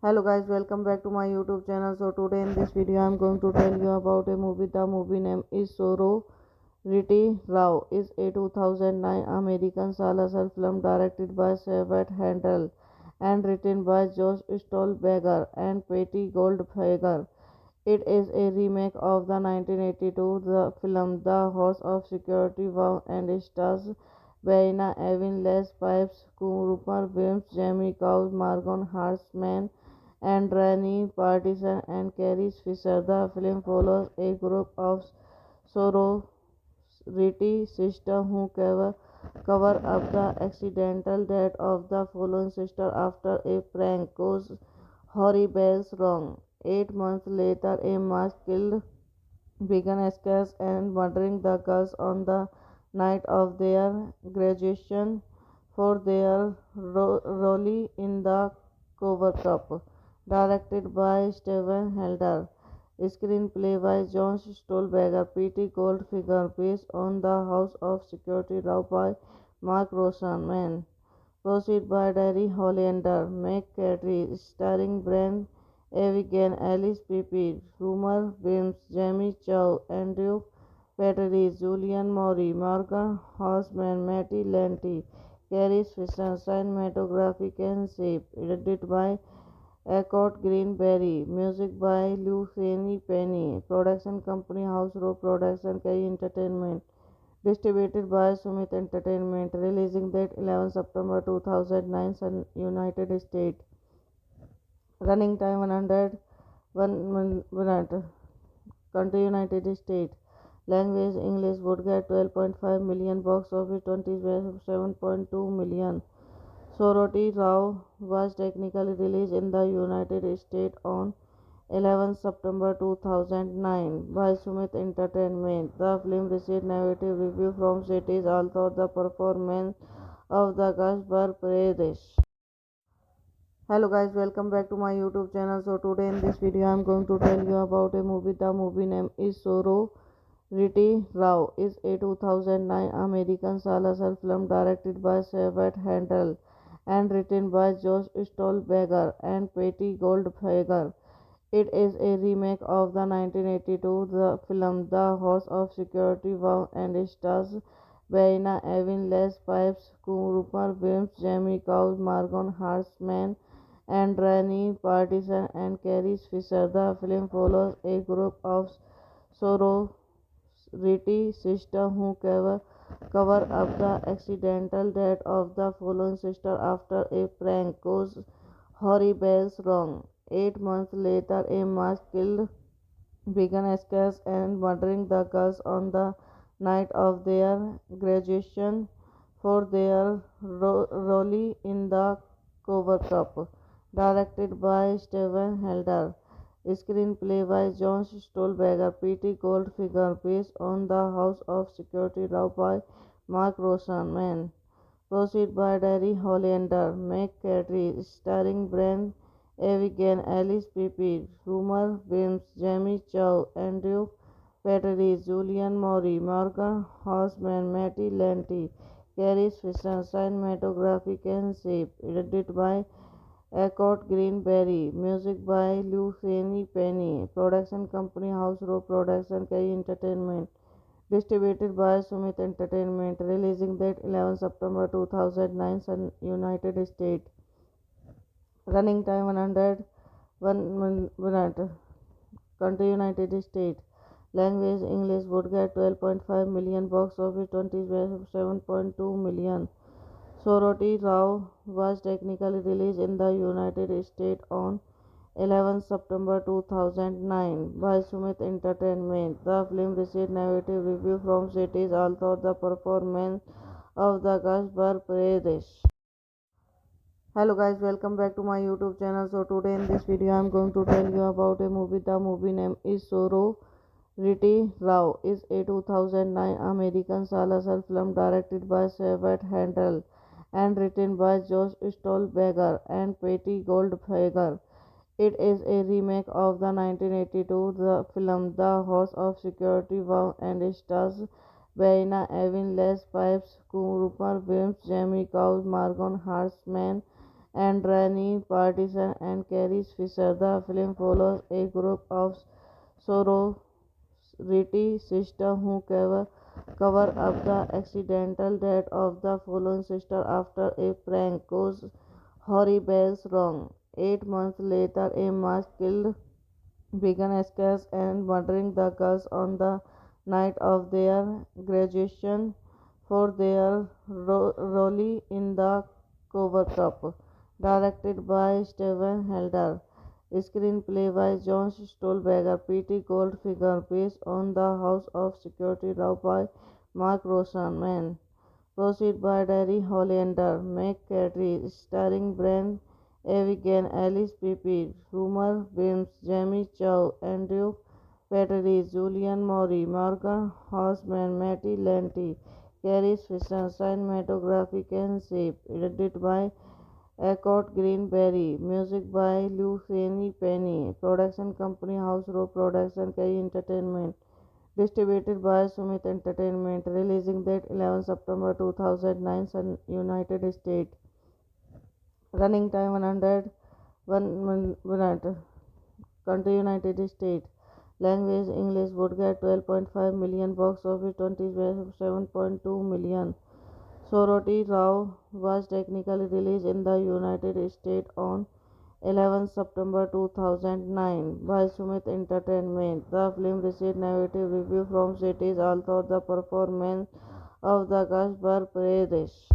Hello guys, welcome back to my YouTube channel. So today in this video I'm going to tell you about a movie. The movie name is Soro Riti Rao is a 2009 American slasher film directed by Sabat Handel and written by Josh Stolberger and Patty Goldfager. It is a remake of the 1982 film The House of Security Vow and stars Baina Evin, Les Pipes, Rupert Williams, Jamie Cows, Margon Hartman, and Rani Partisan and Carrie Fisher. The film follows a group of sorority sisters who cover up the accidental death of the fallen sister after a prank goes horrible wrong. 8 months later, a mass killed began escapes and murdering the girls on the night of their graduation for their role in the cover cup. Directed by Steven Helder. Screenplay by John Stolberger, P.T. Goldfinger, based on The House of Security Law by Mark Roseman. Proceed by Derry Hollander, McCarthy, starring Brent Avigan, Alice Pippin, Rumer Wims, Jamie Chow, Andrew Petrie, Julian Maury, Morgan Housman, Matty Lanty, Carrie Fisher, cinematography Ken Shape, edited by Eckhart Greenberry, music by Luciani Penny, production company House Row Production K Entertainment, distributed by Sumit Entertainment, releasing date 11 September 2009, United States, running time 101 minute, country United States, language English, would get 12.5 million, box office 27.2 million. Soroti Rao was technically released in the United States on 11 September 2009 by Sumit Entertainment. The film received negative reviews from critics, although the performance of the cast were praised. Hello guys, welcome back to my YouTube channel. So today in this video I'm going to tell you about a movie. The movie name is Soro Riti Rao is a 2009 American slasher film directed by Sabat Handel and written by Josh Stolberger and Patty Goldfager. It is a remake of the 1982 film The House of Security Vow and stars Baina Evin, Les Pipes, Rupert Williams, Jamie Cows, Margon Hartman, and Rani Partisan and Carrie Fisher. The film follows a group of sorority sisters who cover up the accidental death of the fallen sister after a prank goes horrible wrong. 8 months later, a mass killed began escapes and murdering the girls on the night of their graduation for their role in the cover cup. Directed by Steven Helder. Screenplay by John Stolberger, P.T. Goldfinger, based on The House of Security Law by Mark Rosenman. Proceed by Derry Hollander, McCarthy, starring Brent Avigan, Alice Pippin, Rumer Wims, Jamie Chow, Andrew Petrie, Julian Maury, Morgan Housman, Matty Lanty, Carrie Fisher, cinematography Ken Shape, edited by Eckhart Greenberry, music by Luciani Penny, production company House Row Production, Kerry Entertainment, distributed by Sumit Entertainment, releasing date 11 September 2009, United States. Running time 101 minute. Country United States. Language English would get 12.5 million, box office 27.2 million. Soroti Rao was technically released in the United States on 11 September 2009 by Sumit Entertainment. The film received negative reviews from critics, although the performance of the cast were praised. Hello guys, welcome back to my YouTube channel. So today in this video I am going to tell you about a movie. The movie name is Sorority Rao. Is a 2009 American slasher film directed by Sabat Handel and written by Josh Stolberger and Patty Goldfinger. It is a remake of the 1982 film The House of Security Wow and stars Baina Evin, Les Pipes, Rupert Williams, Jamie Cows, Margon Hartman, and Rani Partisan and Carrie Fisher. The film follows a group of sorority sisters who cover up the accidental death of the fallen sister after a prank goes horrible wrong. 8 months later, a mass killed began escapes and murdering the girls on the night of their graduation for their role in the cover up. Directed by Steven Helder. Screenplay by John Stolberger, P.T. Goldfinger, based on The House of Security Law by Mark Rosenman. Proceed by Derry Hollander, McCarthy, starring Brent Avigan, Alice Pippin, Rumer Wims, Jamie Chow, Andrew Petrie, Julian Maury, Morgan Housman, Matty Lanty, Carrie Fisher, cinematography Ken Shape, edited by Eckhart Greenberry, music by Luciani Penny, production company House Row Production, Kerry Entertainment, distributed by Sumit Entertainment, releasing date 11 September 2009, United States. Running time 101 minute. Country United States. Language English would get 12.5 million, box office 27.2 million. Soroti Rao was technically released in the United States on 11 September 2009 by Sumit Entertainment. The film received negative reviews from critics, although the performance of the cast were praised.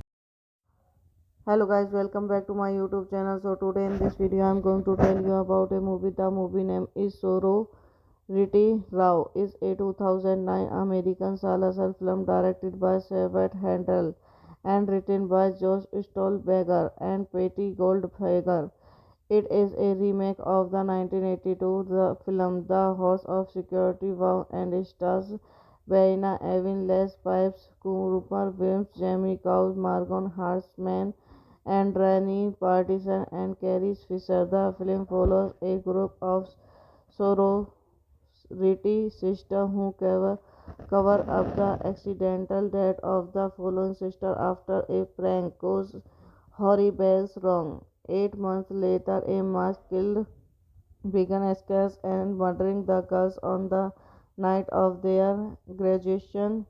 Hello guys, welcome back to my YouTube channel. So today in this video I am going to tell you about a movie. The movie name is Sorority Rao. Is a 2009 American slasher film directed by Sabat Handel and written by Josh Stolberger and Patty Goldfinger. It is a remake of the 1982 film The House of Security Wow and stars Baina Evin, Les Pipes, Rupert Williams, Jamie Cows, Margon Hartman, and Rani Partisan and Carrie Fisher. The film follows a group of sorority sisters who cover up the accidental death of the fallen sister after a prank goes horrible wrong. 8 months later, a mass killed began escapes and murdering the girls on the night of their graduation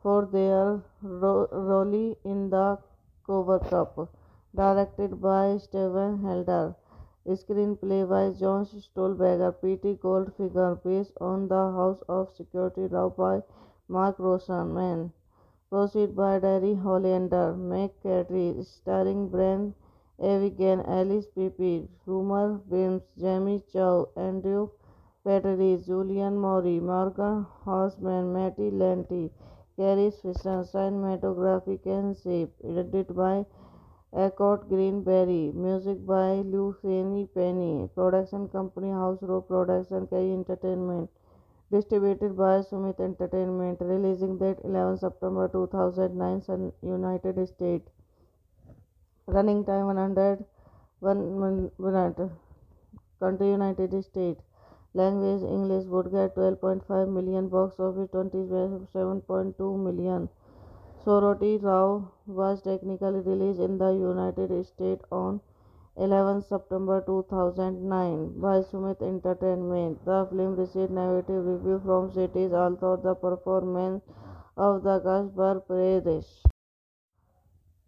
for their role in the cover up. Directed by Steven Helder. Screenplay by John Stolberger, P.T. Goldfinger, based on The House of Security Law by Mark Rosenman. Proceed by Derry Hollander, McCarthy, starring Brent Avigan, Alice Pippin, Rumer Wims, Jamie Chow, Andrew Petrie, Julian Maury, Morgan Housman, Matty Lanty, Carrie Fisher, cinematography Ken Shape, edited by Accord Greenberry. Music by Luciani Penny. Production company House Row Production K Entertainment. Distributed by Sumit Entertainment. Releasing date 11 September 2009, United States. Running time 101 minute. Country United States. Language English. Would get 12.5 million. Box office 27.2 million. Soroti Rao was technically released in the United States on 11 September 2009 by Sumit Entertainment. The film received negative reviews from critics, although the performance of the cast were praised.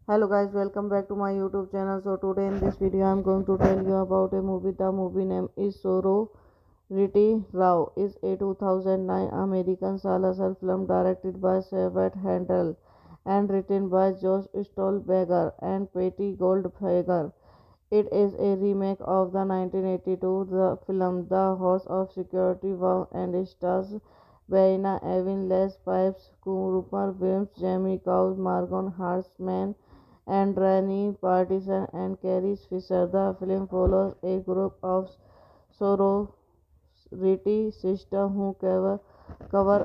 Hello guys, welcome back to my YouTube channel. So today in this video I am going to tell you about a movie. The movie name is Sorority Rao. Is a 2009 American slasher film directed by Sabat Handel and written by Josh Stolberger and Patty Goldfager. It is a remake of the 1982 film The House of Security Wow and stars Baina Evin, Les Pipes, Rupert Williams, Jamie Cows, Margon Hartman, and Rani Partisan and Carrie Fisher. The film follows a group of sorority sisters who cover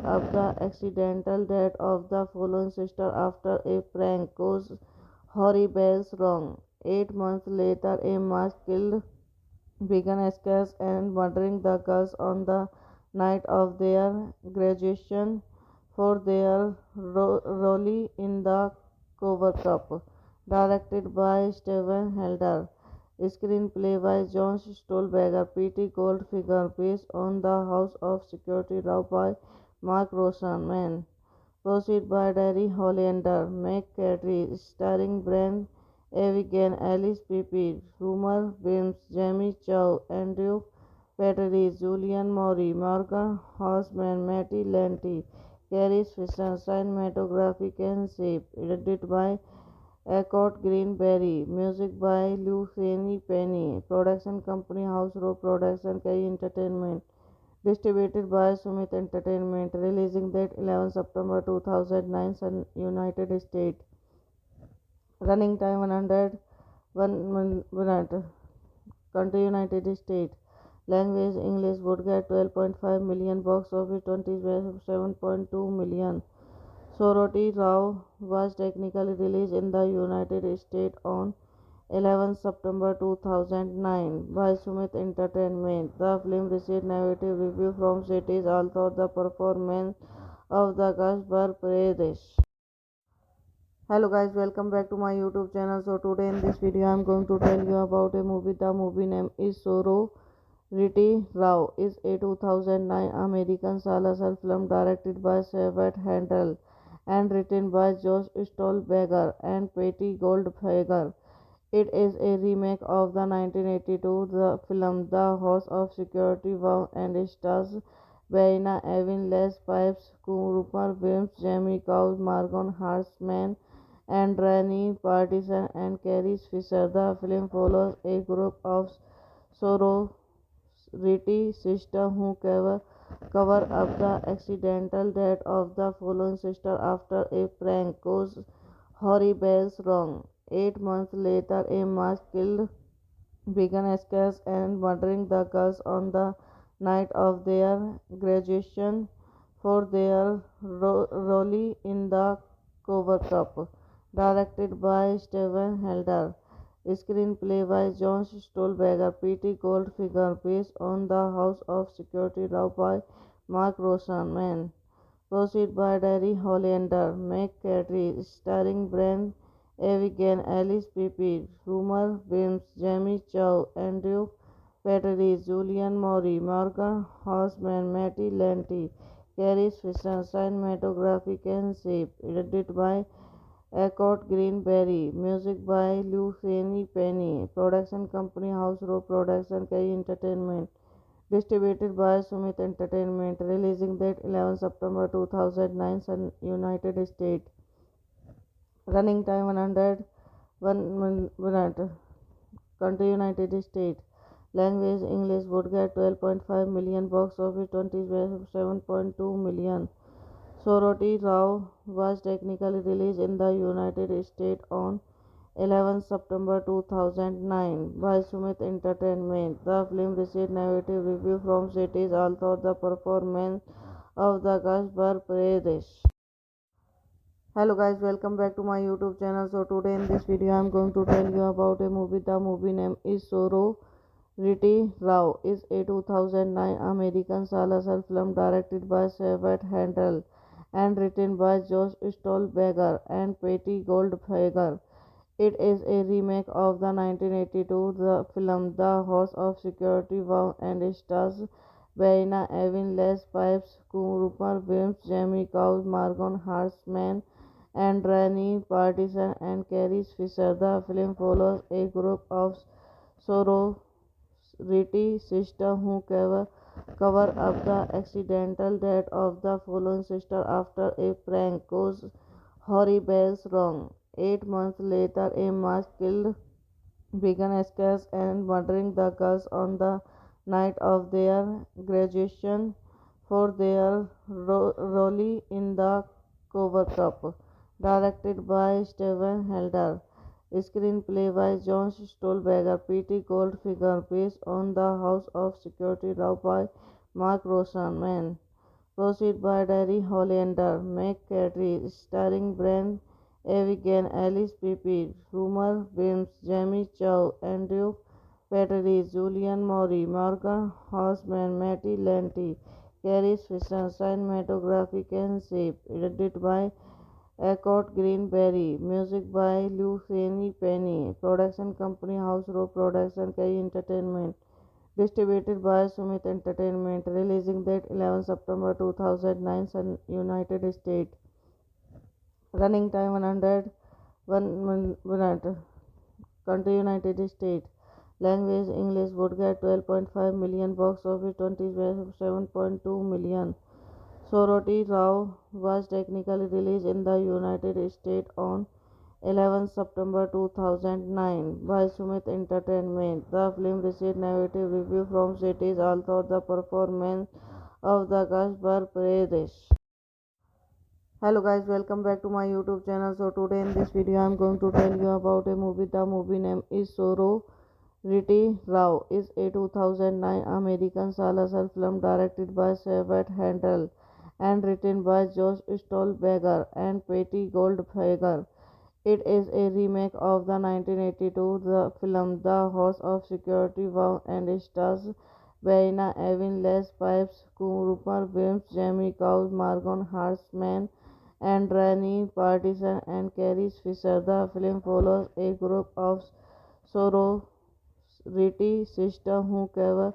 up the accidental death of the fallen sister after a prank goes horrible wrong. 8 months later, a mass killed began escapes and murdering the girls on the night of their graduation for their role in the cover cup. Directed by Steven Helder. Screenplay by John Stolberger, P.T. Goldfinger, based on The House of Security Law by Mark Roseman. Proceed by Derry Hollander, McCarthy, starring Brent Avigan, Alice Pepe, Rumer Williams, Jamie Chow, Andrew Petrie, Julian Maury, Morgan Horseman, Matty Lanty, Carrie Fisher, cinematography Ken Shape, edited by Accord Greenberry, music by Luciani Penny, production company House Row Production K Entertainment. Distributed by Sumit Entertainment. Releasing date 11 September 2009, United States. Running time 101 minute. Country United States. Language English. Would get 12.5 million. Box office 27.2 million. Soroti Rao was technically released in the United States on 11 September 2009 by Sumit Entertainment. The film received negative reviews from critics, although the performance of the cast were praised. Hello guys, welcome back to my YouTube channel. So today in this video I am going to tell you about a movie. The movie name is Sorority Rao. Is a 2009 American slasher film directed by Sabat Handel and written by Josh Stolberger and Patty Goldfager. It is a remake of the 1982 film The House of Security Wow and stars Baina Evin, Les Pipes, Rupert Williams, Jamie Cows, Margon Hartman, and Rani Partisan and Carrie Fisher. The film follows a group of sorority sisters who cover up the accidental death of the fallen sister after a prank goes horrible wrong. 8 months later, a mass killed began escapes and murdering the girls on the night of their graduation for their role in the cover cup. Directed by Steven Helder. Screenplay by John Stolberger, P.T. Goldfinger, based on The House of Security Law by Mark Roseman. Proceed by Derry Hollander, McCarthy, starring Brent Avigan, Alice Pepe, Rumer Williams, Jamie Chow, Andrew Petrie, Julian Maury, Morgan Horseman, Matty Lanty, Carrie Fisher, cinematography Ken Shape, edited by Accord Greenberry, music by Luciani Penny, production company House Row Production K Entertainment. Distributed by Sumit Entertainment. Releasing date 11 September 2009, United States. Running time 101 minute. Country United States. Language English. Would get 12.5 million. Box office 27.2 million. Soroti Rao was technically released in the United States on 11 September 2009 by Sumit Entertainment. The film received negative reviews from critics, although the performance of the cast were praised. Hello guys, welcome back to my YouTube channel. So today in this video I am going to tell you about a movie. The movie name is Soro Riti Rao is a 2009 American slasher film directed by Sabat Handel and written by Josh Stolberger and Patty Goldfager. It is a remake of the 1982 film The House of Security Vow and stars Baina Evin, Les Pipes, Rupert Williams, Jamie Cows, Margon Hartman, and Rani Partisan and Carrie Fisher. The film follows a group of sorority sisters who cover up the accidental death of the fallen sister after a prank goes horrible wrong. 8 months later, a mass killed began scares and murdering the girls on the night of their graduation for their role in the cover cup. Directed by Steven Helder. Screenplay by John Stolberger, P.T. Goldfinger, based on The House of Security Law by Mark Rosenman. Proceed by Derry Hollander, McCarthy, starring Brent Avigan, Alice Pippin, Rumer Wims, Jamie Chow, Andrew Petrie, Julian Maury, Morgan Housman, Matty Lanty, Carrie Fisher, cinematography and shape, edited by Eckhart Greenberry, music by Luciani Penny, production company House Row Production K Entertainment, distributed by Sumit Entertainment, releasing date 11 September 2009, United States. Running time 101 minute. Country United States. Language English. Would get 12.5 million. Box office 27.2 million. Soroti Rao was technically released in the United States on 11 September 2009 by Sumit Entertainment. The film received negative reviews from critics, although the performance of the cast were praised. Hello guys, welcome back to my YouTube channel. So today in this video I am going to tell you about a movie. The movie name is Soro Riti Rao is a 2009 American slasher film directed by Sabat Handel and written by Josh Stolberger and Patty Goldfager. It is a remake of the 1982 film The House of Security Vow and stars Baina Evin, Les Pipes, Rupert Williams, Jamie Cows, Margon Hartman, and Rani Partisan and Carrie Fisher. The film follows a group of sorority sisters who cover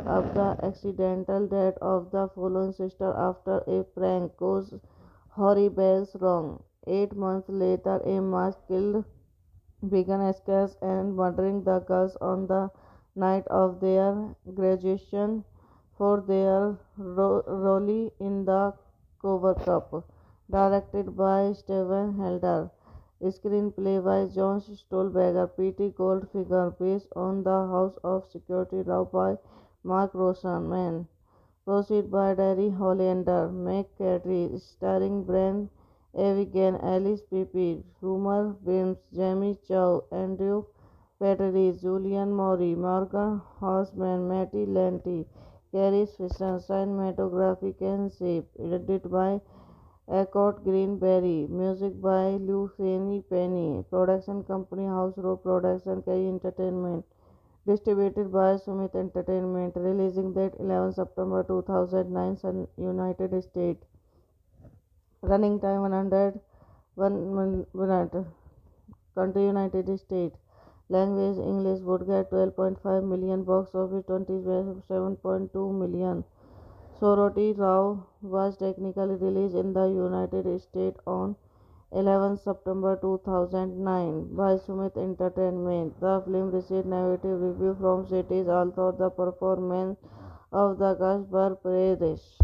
up the accidental death of the fallen sister after a prank goes horrible wrong. 8 months later, a mass killed began scares and murdering the girls on the night of their graduation for their role in the cover cup. Directed by Steven Helder. Screenplay by John Stolberger, P.T. Goldfinger, based on The House of Security Law by Mark Rosenman. Proceed by Derry Hollander, McCarthy, starring Brent Avigan, Alice Pippin, Rumer Wims, Jamie Chow, Andrew Petrie, Julian Maury, Morgan Housman, Matty Lanty, Carrie Fisher, cinematography and shape, edited by Eckhart Greenberry, music by Luciani Penny, production company House Row Production K Entertainment, distributed by Sumit Entertainment, releasing date 11 September 2009, United States. Running time 101 minute. Country United States. Language English. Would get 12.5 million. Box office 27.2 million. Soroti Rao was technically released in the United States on 11 September 2009 by Sumit Entertainment. The film received negative reviews from critics, although the performance of the cast were praised.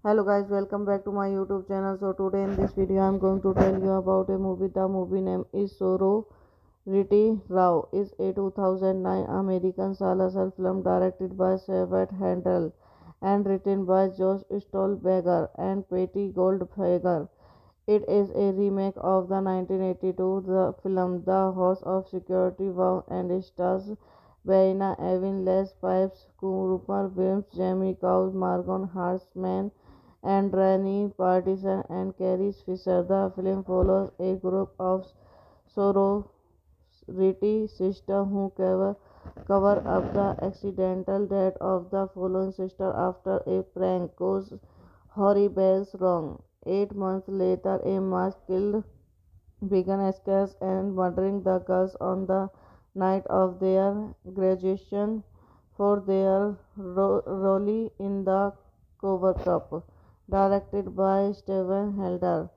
Hello guys, welcome back to my YouTube channel. So today in this video I am going to tell you about a movie. The movie name is Soro Riti Rao is a 2009 American slasher film directed by Sabat Handel and written by Josh Stolberger and Patty Goldfager. It is a remake of the 1982 film The House of Security Wow and it stars Verena Evin, Les Pipes, Rupert Williams, Jamie Cows, Margon Hartman, and Rennie Partison and Carrie Fisher. The film follows a group of sorority sisters who cover up the accidental death of the fallen sister after a prank goes horrible wrong. 8 months later, a mass killed began escapes and murdering the girls on the night of their graduation for their role in the cover Cup. Directed by Steven Helder.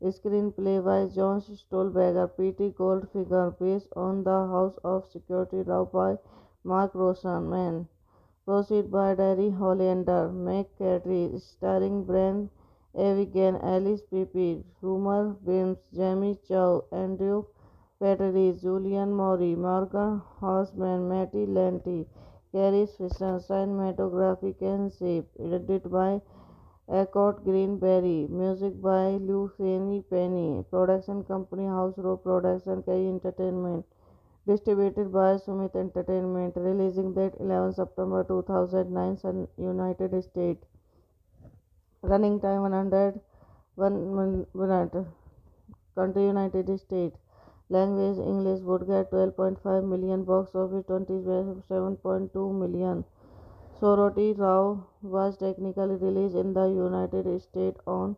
Screenplay by John Stolberger, P.T. Goldfinger, based on The House of Security Law by Mark Rosenman. Proceed by Derry Hollander, McCarthy, starring Brent Avigan, Alice Pippin, Rumer Williams, Jamie Chow, Andrew Petrie, Julian Maury, Morgan Housman, Matty Lanty, Carrie Fisher, cinematography Ken Shape, edited by Eckhart Greenberry, music by Luciani Penny, production company House Row Production, K Entertainment. Distributed by Sumit Entertainment, releasing date 11 September 2009, United States. Running time 101 minute. Country United States. Language English. Would get 12.5 million. Box office 27.2 million. Soroti Rao was technically released in the United States on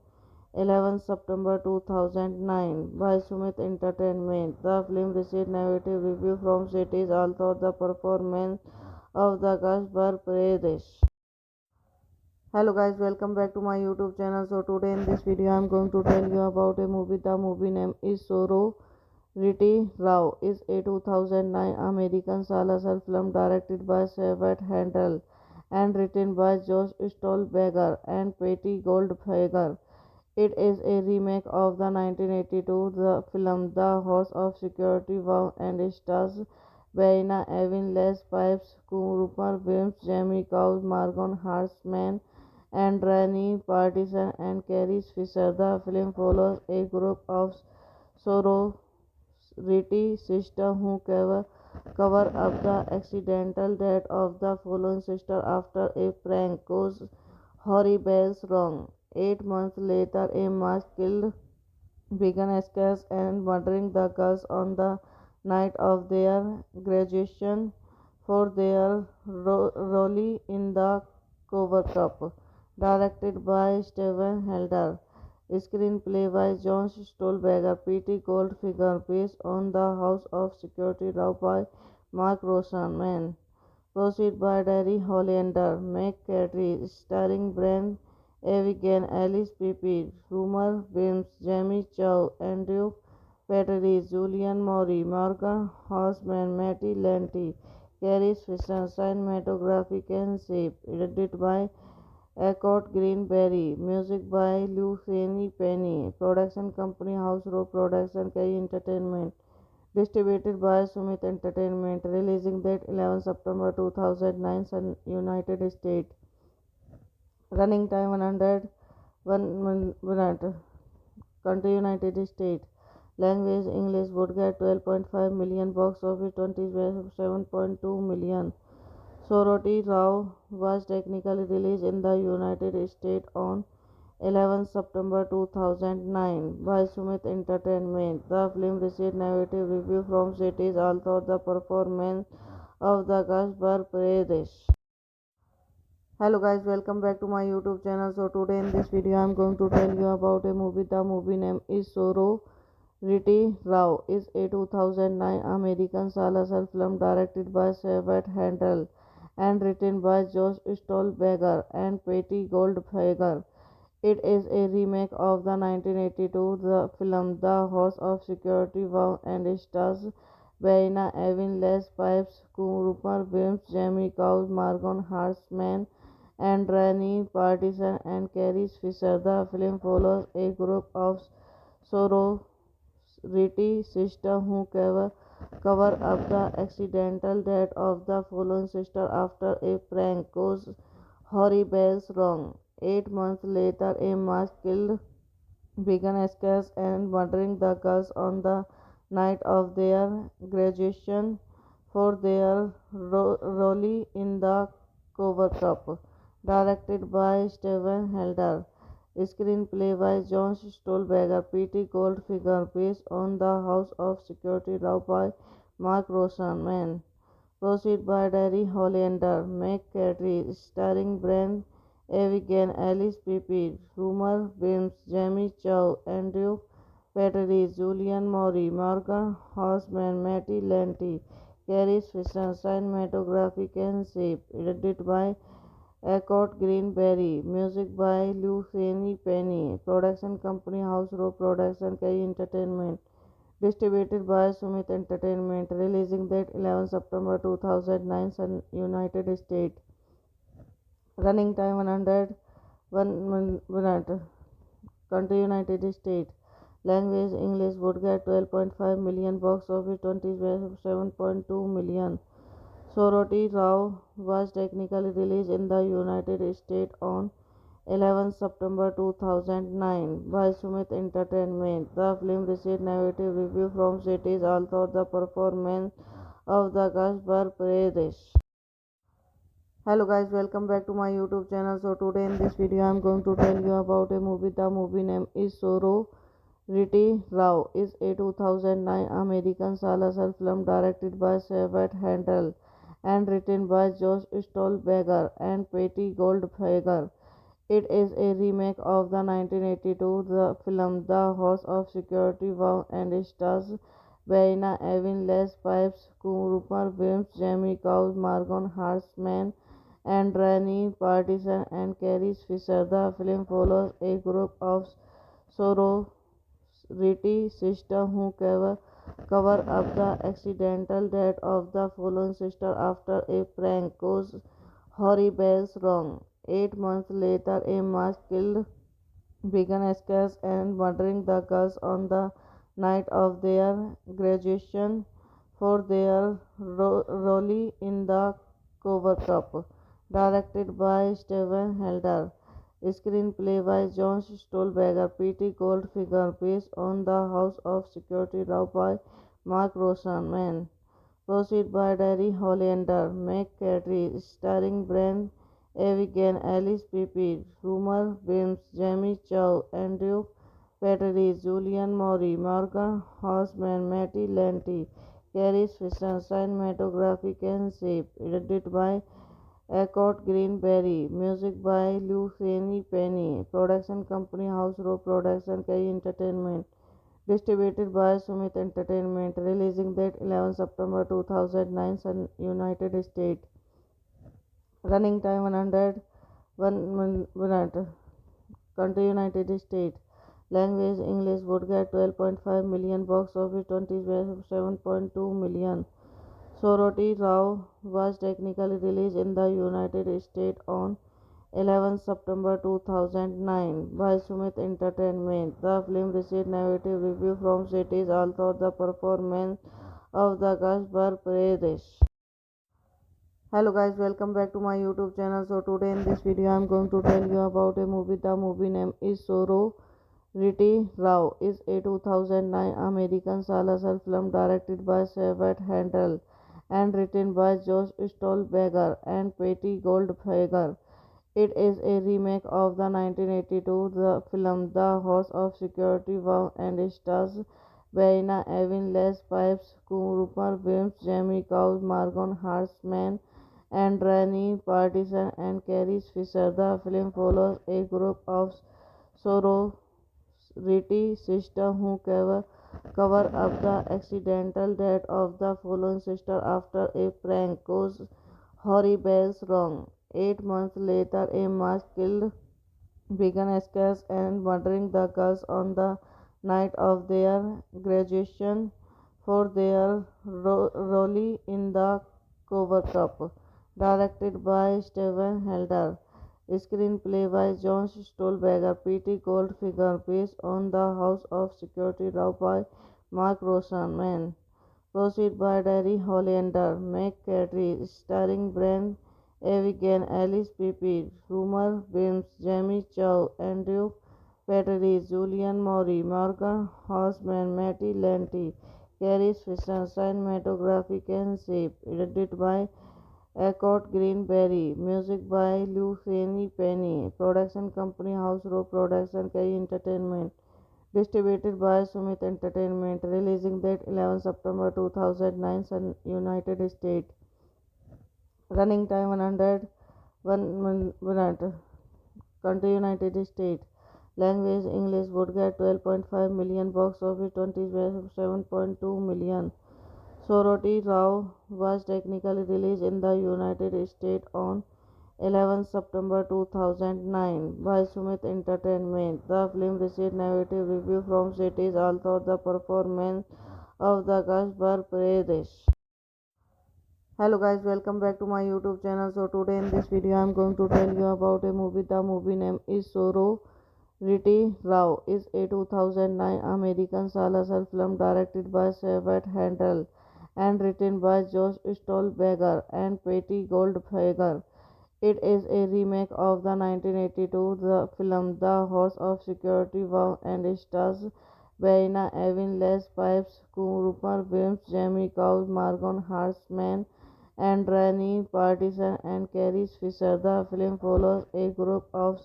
11 September 2009 by Sumit Entertainment. The film received negative reviews from critics, although the performance of the cast were praised. Hello guys, welcome back to my YouTube channel. So today in this video I am going to tell you about a movie. The movie name is Sorority Rao. Is a 2009 American slasher film directed by Sabat Handel and written by Josh Stolberger and Patty Goldfinger. It is a remake of the 1982 film The House of Security Wow and it stars Verena Evin, Les Pipes, Rupert Williams, Jamie Cows, Margon Hartman, and Rennie Partison and Carrie Fisher. The film follows a group of sorority sisters who cover up the accidental death of the fallen sister after a prank goes horrible wrong. 8 months later, a mass killed began escapes and murdering the girls on the night of their graduation for their role in the cover Cup. Directed by Steven Helder. Screenplay by John Stolberger, P.T. Goldfinger, based on The House of Security Law by Mark Rosenman. Proceed by Derry Hollander, McCarthy, starring Brent Avigan, Alice Pippin, Rumer Williams, Jamie Chow, Andrew Petrie, Julian Maury, Morgan Housman, Matty Lanty, Carrie Fisher, cinematography Ken Shape, edited by Eckhart Greenberry, music by Luciani Penny, production company House Row Production, K Entertainment. Distributed by Sumit Entertainment, releasing date 11 September 2009, United States. Running time 101 minute. Country United States. Language English. Would get 12.5 million. Box office 27.2 million. Soroti Rao was technically released in the United States on 11 September 2009 by Sumit Entertainment. The film received negative reviews from critics, although the performance of the cast were praised. Hello guys, welcome back to my YouTube channel. So today in this video I am going to tell you about a movie. The movie name is Sorority Rao. Is a 2009 American slasher film directed by Sabat Handel and written by Josh Stolberger and Patty Goldfinger. It is a remake of the 1982 film The House of Security Wow and it stars Verena Evin, Les Pipes, Rupert Williams, Jamie Cows, Margon Hartman, and Rennie Partison and Carrie Fisher. The film follows a group of sorority sisters who cover up the accidental death of the fallen sister after a prank goes horrible wrong. 8 months later, a mass killed began escapes and murdering the girls on the night of their graduation for their role in the cover Cup. Directed by Steven Helder. Screenplay by John Stolberger. P.T. Goldfinger. Based on The House of Security Law by Mark Rosenman. Proceed by Derry Hollander, McCarthy, starring Brent Avigan, Alice Pippin, Rumer Williams, Jamie Chow, Andrew Petrie, Julian Maury, Morgan Housman, Matty Lanty, Carrie Fisher, cinematography Ken Shape, edited by Eckhart Greenberry, music by Luciani Penny, production company House Row Production, K Entertainment. Distributed by Sumit Entertainment, releasing date 11 September 2009, United States. Running time 101 minute. Country United States. Language English. Would get 12.5 million. Box office 27.2 million. Soroti Rao was technically released in the United States on 11 September 2009 by Sumit Entertainment. The film received negative reviews from critics, although the performance of the cast were praised. Hello guys, welcome back to my YouTube channel. So today in this video I am going to tell you about a movie. The movie name is Sorority Rao. Is a 2009 American slasher film directed by Sabat Handel and written by Josh Stolberger and Patty Goldfinger. It is a remake of the 1982 film The House of Security Wow and stars Baina Evin, Les Pipes, Rupert Williams, Jamie Cows, Morgan Hartman, and Rani Partisan and Carrie Fisher. The film follows a group of sorority sisters who cover up the accidental death of the fallen sister after a prank goes horrible wrong. 8 months later, a mass killed began escapes and murdering the girls on the night of their graduation for their role in the cover Cup. Directed by Steven Helder. Screenplay by John Stolberger, P.T. Goldfinger, based on The House of Security Law by Mark Rosenman. Proceed by Derry Hollander, McCarthy, starring Brent Avigan, Alice Pippin, Rumer Williams, Jamie Chow, Andrew Petrie, Julian Maury, Morgan Housman, Matty Lanty, Carrie Fisher, cinematography Ken Shape, edited by Eckhart Greenberry, music by Luciani Penny, production company House Row Production, K Entertainment. Distributed by Sumit Entertainment, releasing date 11 September 2009, United States. Running time 101 minute. Country United States. Language English. Would get 12.5 million. Box office 27.2 million. Soroti Rao was technically released in the United States on 11 September 2009 by Sumit Entertainment. The film received negative reviews from critics, although the performance of the cast were praised. Hello guys, welcome back to my YouTube channel. So today in this video I am going to tell you about a movie. The movie name is Sorority Rao. Is a 2009 American slasher film directed by Sabat Handel and written by Josh Stolberger and Patty Goldfinger. It is a remake of the 1982 film The House of Security Wow and stars Baina Evin, Les Pipes, Rupert Williams, Jamie Cows, Morgan Hartman, and Rani Partisan and Carrie Fisher. The film follows a group of sorority sisters who cover up the accidental death of the fallen sister after a prank goes horrible wrong. 8 months later, a mass killed began escapes and murdering the girls on the night of their graduation for their role in the cover Cup. Directed by Steven Helder. Screenplay by John Stolberger, P.T. Goldfinger, based on The House of Security Law by Mark Rosenman. Proceed by Derry Hollander, McCarthy, starring Brent Avigan, Alice Pippin, Rumer Williams, Jamie Chow, Andrew Patrice, Julian Maury, Morgan Housman, Matty Lanty, Carrie Fisher, cinematography Ken Shape, edited by Eckhart Greenberry, music by Luciani Penny, production company House Row Production K Entertainment, distributed by Sumit Entertainment, releasing date 11 September 2009, United States, running time 101 minute, country United States, language English, would get 12.5 million, box office 27.2 million. Soroti Rao was technically released in the United States on 11 September 2009 by Sumit Entertainment. The film received negative reviews from critics, although the performance of the cast were praised. Hello guys, welcome back to my YouTube channel. So today in this video I am going to tell you about a movie. The movie name is Sorority Rao. Is a 2009 American slasher film directed by Savet Handel and written by Josh Stolberger and Patty Goldfager. It is a remake of the 1982 film The House of Security Vow and stars Baina Evin, Les Pipes, Rupert Williams, Jamie Cows, Margon Hartman, and Rani Partisan and Carrie Fisher. The film follows a group of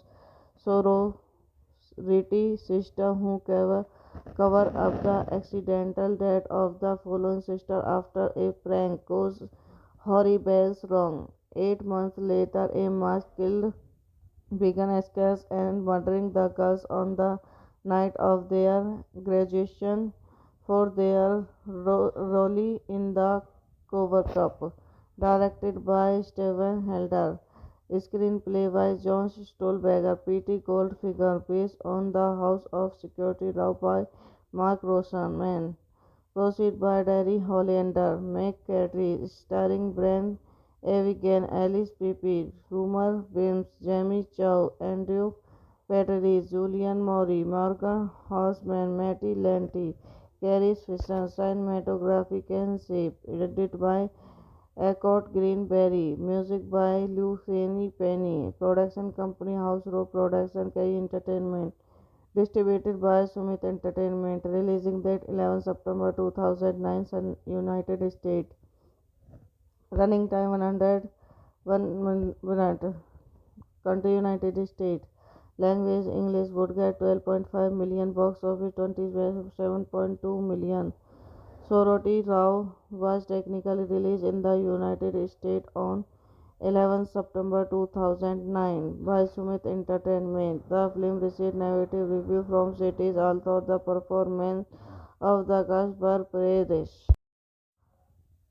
sorority sisters who cover up the accidental death of the fallen sister after a prank goes horrible wrong. 8 months later, a mass killed began escapes and murdering the girls on the night of their graduation for their role in the cover up. Directed by Steven Helder. Screenplay by John Stolberger, P.T. Goldfinger, based on The House of Security Law by Mark Rosenman. Proceed by Derry Hollander, McCarthy, starring Brent Avigan, Alice Pippin, Rumer Williams, Jamie Chow, Andrew Patrice, Julian Maury, Morgan Housman, Matty Lanty, Carrie Fisher, cinematography Ken Shape, edited by Eckhart Greenberry, music by Luciani Penny, production company House Row Production K Entertainment, distributed by Sumit Entertainment, releasing date 11 September 2009, United States, running time 101 minute, country United States, language English, would get 12.5 million, box office 27.2 million. Soroti Rao was technically released in the United States on 11 September 2009 by Sumit Entertainment. The film received negative reviews from critics, although the performance of the cast were praised.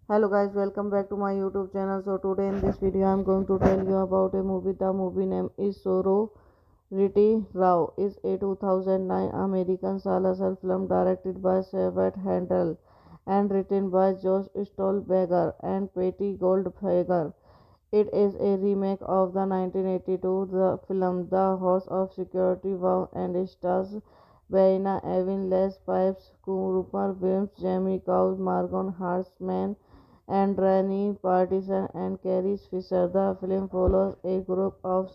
Hello guys, welcome back to my YouTube channel. So today in this video I am going to tell you about a movie. The movie name is Sorority Rao. Is a 2009 American slasher film directed by Savet Handel and written by Josh Stolberger and Patty Goldfager. It is a remake of the 1982 film The House of Security Vow and stars Baina Evin, Les Pipes, Rupert Williams, Jamie Cows, Margon Hartman, and Rani Partisan and Carrie Fisher. The film follows a group of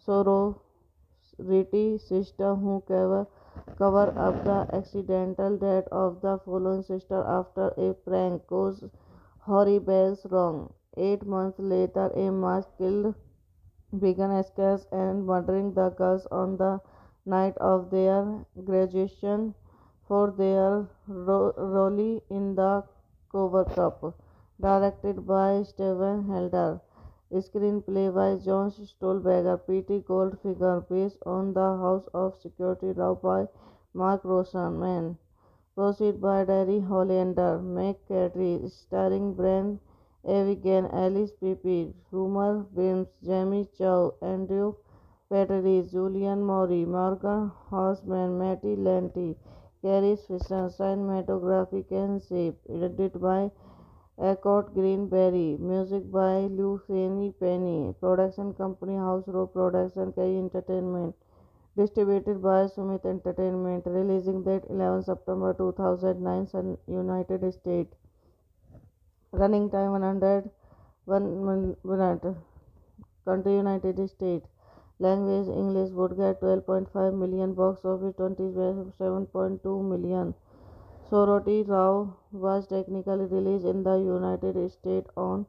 sorority sisters who cover up the accidental death of the fallen sister after a prank goes horrible wrong. 8 months later, a mass killed began escapes and murdering the girls on the night of their graduation for their role in the cover up. Directed by Steven Helder. Screenplay by John Stolberger, P.T. Goldfinger, based on The House of Security Law by Mark Rosenman. Proceed by Derry Hollander, McCarthy, starring Brent Avigan, Alice Pippin, Rumer Williams, Jamie Chow, Andrew Patrice, Julian Maury, Morgan Housman, Matty Lanty, Carrie Fisher, cinematography Ken Shape, edited by Eckhart Greenberry, music by Luciani Penny, production company House Row Production K Entertainment, distributed by Sumit Entertainment, releasing date 11 September 2009, United States, running time 101 minute, country United States, Language English would get 12.5 million, box office 27.2 million. Soroti Rao was technically released in the United States on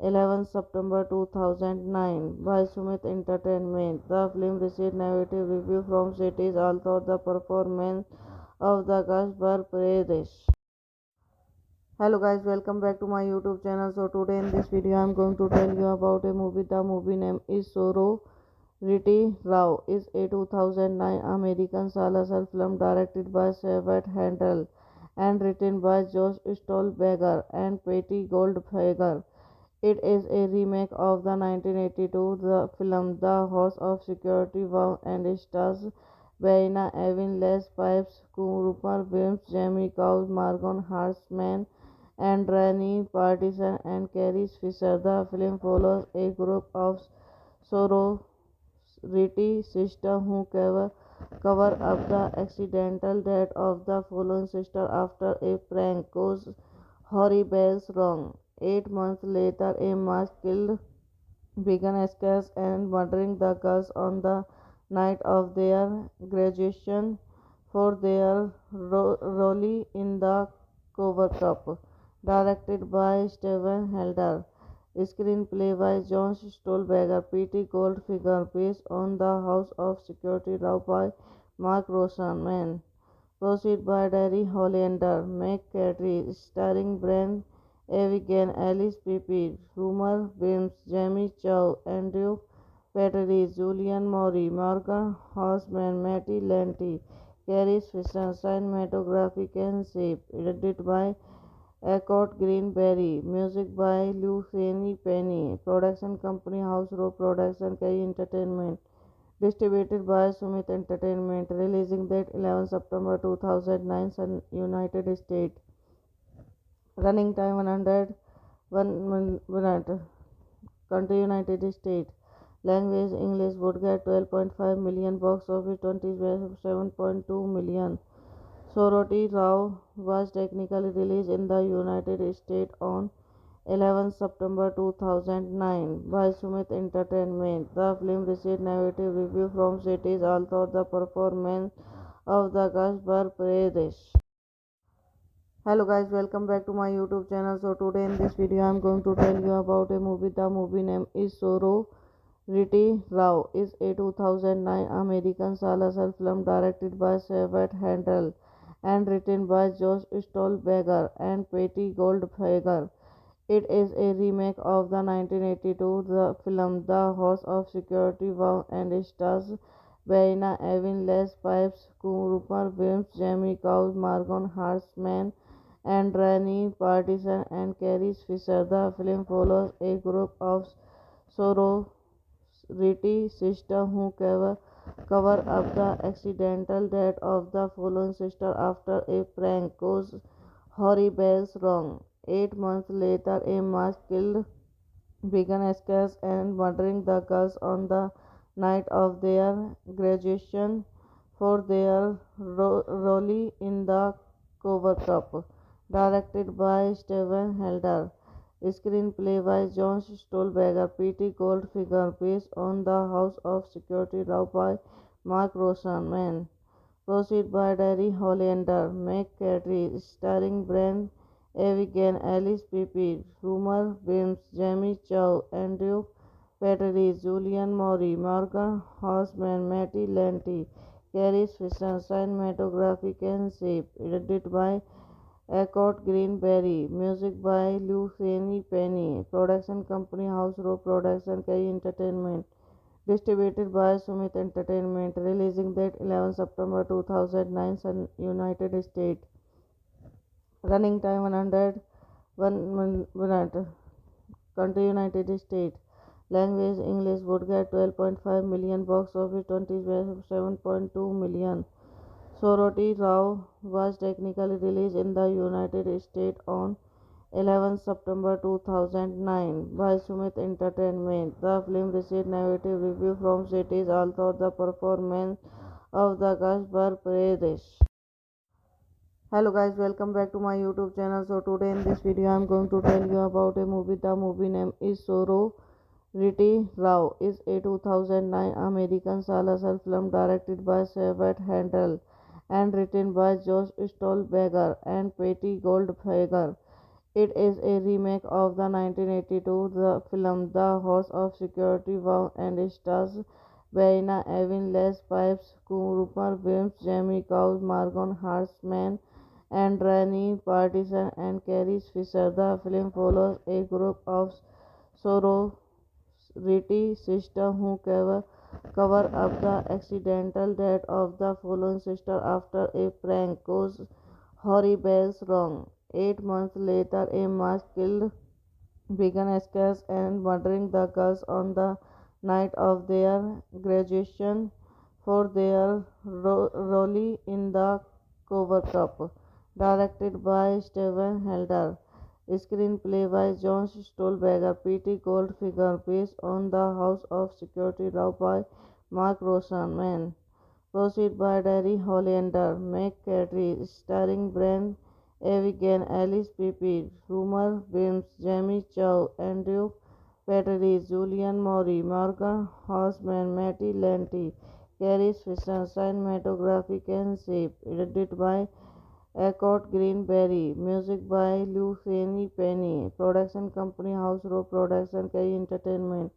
11 September 2009 by Sumit Entertainment. The film received negative reviews from critics, although the performance of the cast were praised. Hello guys, welcome back to my YouTube channel. So today in this video I am going to tell you about a movie. The movie name is Sorority Rao is a 2009 American slasher film directed by Sabat Handel and written by Josh Stolberger and Patty Goldfager. It is a remake of the 1982 film The House of Security Vow and stars Baina Evin, Les Pipes, Rupert Williams, Jamie Cows, Morgan Hartman, and Rennie Partisan and Carrie Fisher. The film follows a group of sorority sisters who cover up the accidental death of the fallen sister after a prank goes horrible wrong. 8 months later, a mass killed began escapes and murdering the girls on the night of their graduation for their role in the cover cup. Directed by Steven Helder. Screenplay by John Stolberger, P.T. Goldfinger, based on The House of Security Law by Mark Rosenman. Proceed by Derry Hollander, McCarthy, starring Brent Avigan, Alice Pepe, Rumer Williams, Jamie Chow, Andrew Petrie, Julian Maury, Morgan Housman, Matty Lanty, Carrie Fisher, cinematography and shape, edited by Eckhart Greenberry, music by Luciani Penny, production company House Row Production, K Entertainment. Distributed by Sumit Entertainment. Releasing date 11 September 2009, United States. Running time 101 minute. Country United States. Language English would get 12.5 million, box office 27.2 million. Soroti Rao was technically released in the United States on 11 September 2009 by Sumit Entertainment. The film received negative reviews from critics, although the performance of the cast were praised. Hello guys, welcome back to my YouTube channel. So today in this video I am going to tell you about a movie. The movie name is Sorority Rao is a 2009 American slasher film directed by Sabat Handel and written by Josh Stolberger and Patty Goldfager. It is a remake of the 1982 film The House of Security Vow and stars Baina Evin, Les Pipes, Rupert Williams, Jamie Cows, Morgan Hartman, and Rennie Partisan and Carrie Fisher. The film follows a group of sorority sisters who cover up the accidental death of the fallen sister after a prank goes horrible wrong. 8 months later, a mass killed began escapes and murdering the girls on the night of their graduation for their role in the cover cup. Directed by Steven Helder. Screenplay by John Stolberger, P.T. Goldfinger, based on The House of Security Law by Mark Rosenman. Proceed by Derry Hollander, McCarthy, starring Brent Avigan, Alice Pepe, Rumer Williams, Jamie Chow, Andrew Petrie, Julian Maury, Morgan Housman, Matty Lanty, Carrie Fisher, cinematography and shape, edited by Eckhart Greenberry, music by Luciani Penny, production company House Row Production, K Entertainment. Distributed by Sumit Entertainment. Releasing date 11 September 2009, United States. Running time 101 minute. Country United States. Language English would get 12.5 million, box office 27.2 million. Soroti Rao was technically released in the United States on 11 September 2009 by Sumit Entertainment. The film received negative reviews from critics, although the performance of the cast were praised. Hello guys, welcome back to my YouTube channel. So today in this video I am going to tell you about a movie. The movie name is Sorority Riti Rao is a 2009 American slasher film directed by Sabat Handel and written by Josh Stolberger and Patty Goldberger. It is a remake of the 1982 film The House of Security Vow and stars Baina Evin, Les Pipes, Rupert Williams, Jamie Cows, Margon Hartman, and Rani Partisan and Carrie Fisher. The film follows a group of sorority sisters who cover up the accidental death of the fallen sister after a prank goes horrible wrong. 8 months later, a mass killed began escapes and murdering the girls on the night of their graduation for their role in the cover cup. Directed by Steven Helder. Screenplay by John Stolberger, P.T. Goldfinger, based on The House of Security Law by Mark Rosenman. Proceed by Derry Hollander, McCarthy, starring Brent Avigan, Alice Pippin, Rumer Wims, Jamie Chow, Andrew Petrie, Julian Maury, Morgan Horseman, Matty Lanty, Carrie Fisher, cinematography and shape, edited by Eckhart Greenberry, music by Luciani Penny, production company House Row Production, K Entertainment.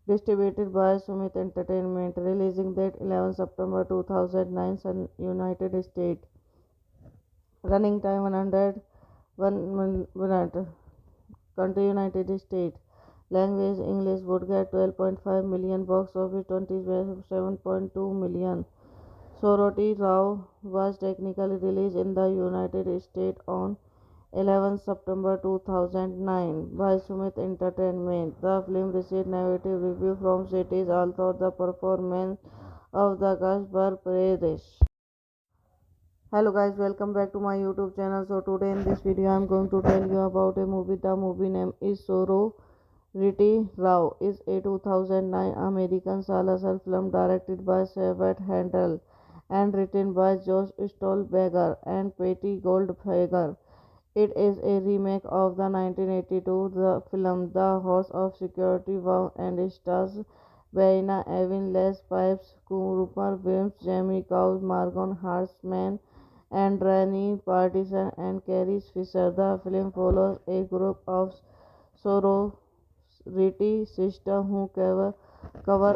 Distributed by Sumit Entertainment, releasing date 11 September 2009, United States. Running time 101 minute. Country United States. Language English would get 12.5 million, box office 27.2 million. Soroti Rao was technically released in the United States on 11 September 2009 by Sumit Entertainment. The film received negative reviews from critics, although the performance of the cast were praised. Hello guys, welcome back to my YouTube channel. So today in this video I am going to tell you about a movie. The movie name is Soro. Riti Rao is a 2009 American slasher film directed by Sabat Handel and written by Josh Stolberger and Patty Goldberger. It is a remake of the 1982 film The House of Security Vow and stars Baina Evin, Les Pipes, Rupert Williams, Jamie Cows, Morgan Hartman, and Rani Partisan and Carrie Fisher. The film follows a group of sorority sisters who cover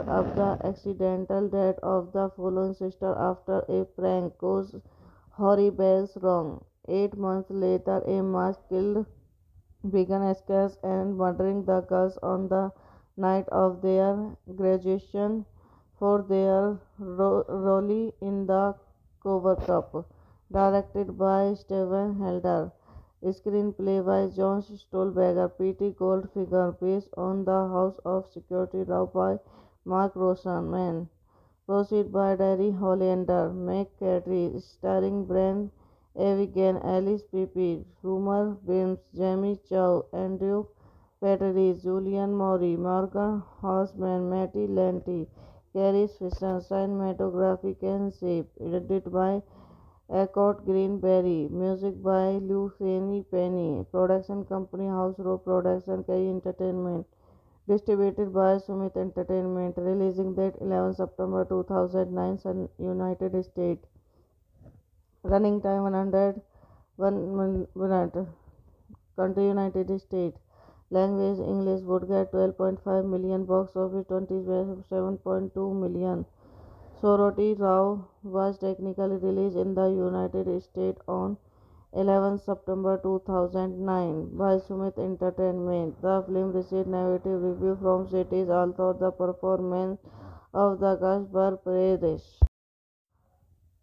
up the accidental death of the fallen sister after a prank goes horrible wrong. 8 months later, a mass killed began escapes and murdering the girls on the night of their graduation for their role in the cover cup. Directed by Steven Helder. Screenplay by John Stolberger, P.T. Goldfinger, based on The House of Security Law by Mark Rosenman. Proceed by Derry Hollander, McCarthy, starring Brent Avigan, Alice Pippin, Rumer Wims, Jamie Chow, Andrew Petrie, Julian Maury, Morgan Horseman, Matty Lanty, Carrie Fisher, cinematography and shape, edited by Eckhart Greenberry, music by Luciani Penny, production company House Row Production, K Entertainment. Distributed by Sumit Entertainment, releasing date 11 September 2009, United States. Running time 101 minute. Country United States. Language English would get 12.5 million, box office 27.2 million. Soroti Rao was technically released in the United States on 11 September 2009 by Sumit Entertainment. The film received negative reviews from critics, although the performance of the cast were praised.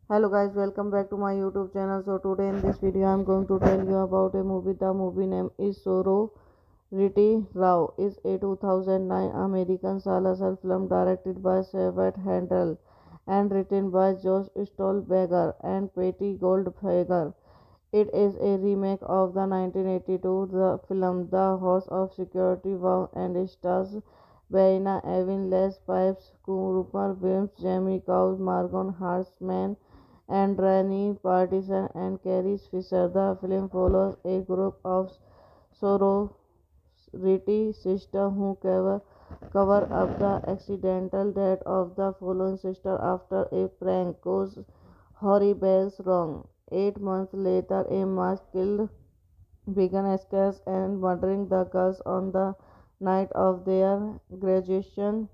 Hello guys, welcome back to my YouTube channel. So today in this video I am going to tell you about a movie. The movie name is Soro. Riti Rao is a 2009 American slasher film directed by Sabat Handel and written by Josh Stolberger and Patty Goldberger. It is a remake of the 1982 film The House of Security Vow and stars Baina Evin, Les Pipes, Rupert Williams, Jamie Cows, Morgan Hartman, and Rani Partisan and Carrie Fisher. The film follows a group of sorority sisters who cover up the accidental death of the fallen sister after a prank goes horrible wrong. 8 months later, a mass killed began escapes and murdering the girls on the night of their graduation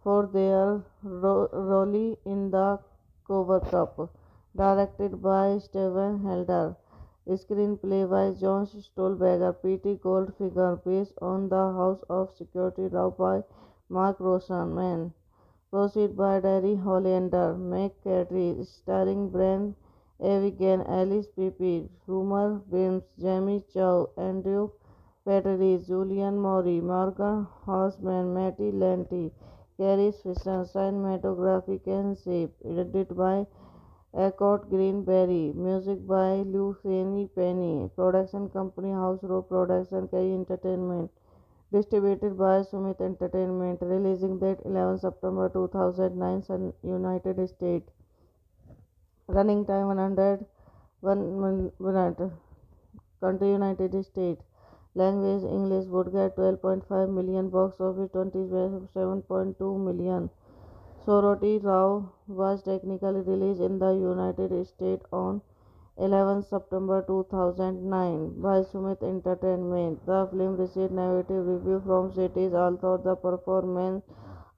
for their role in the cover Cup. Directed by Steven Helder. Screenplay by John Stolberger, P.T. Goldfinger, based on The House of Security Law by Mark Rosenman. Proceed by Derry Hollander, McCarthy, starring Brent Avigan, Alice Pippin, Rumor Williams, Jamie Chow, Andrew Petrie, Julian Maury, Morgan Housman, Matty Lanty, Carrie Fisher, cinematography Ken Shape, edited by Eckhart Greenberry, music by Luciani Penny, production company House Row Production, Kerry Entertainment. Distributed by Sumit Entertainment, releasing date 11 September 2009, United States. Running time 101 minute. Country United States. Language English. Would get 12.5 million. Box office 27.2 million. Soroti Rao was technically released in the United States on 11 September 2009 by Sumit Entertainment. The film received negative reviews from critics, although the performance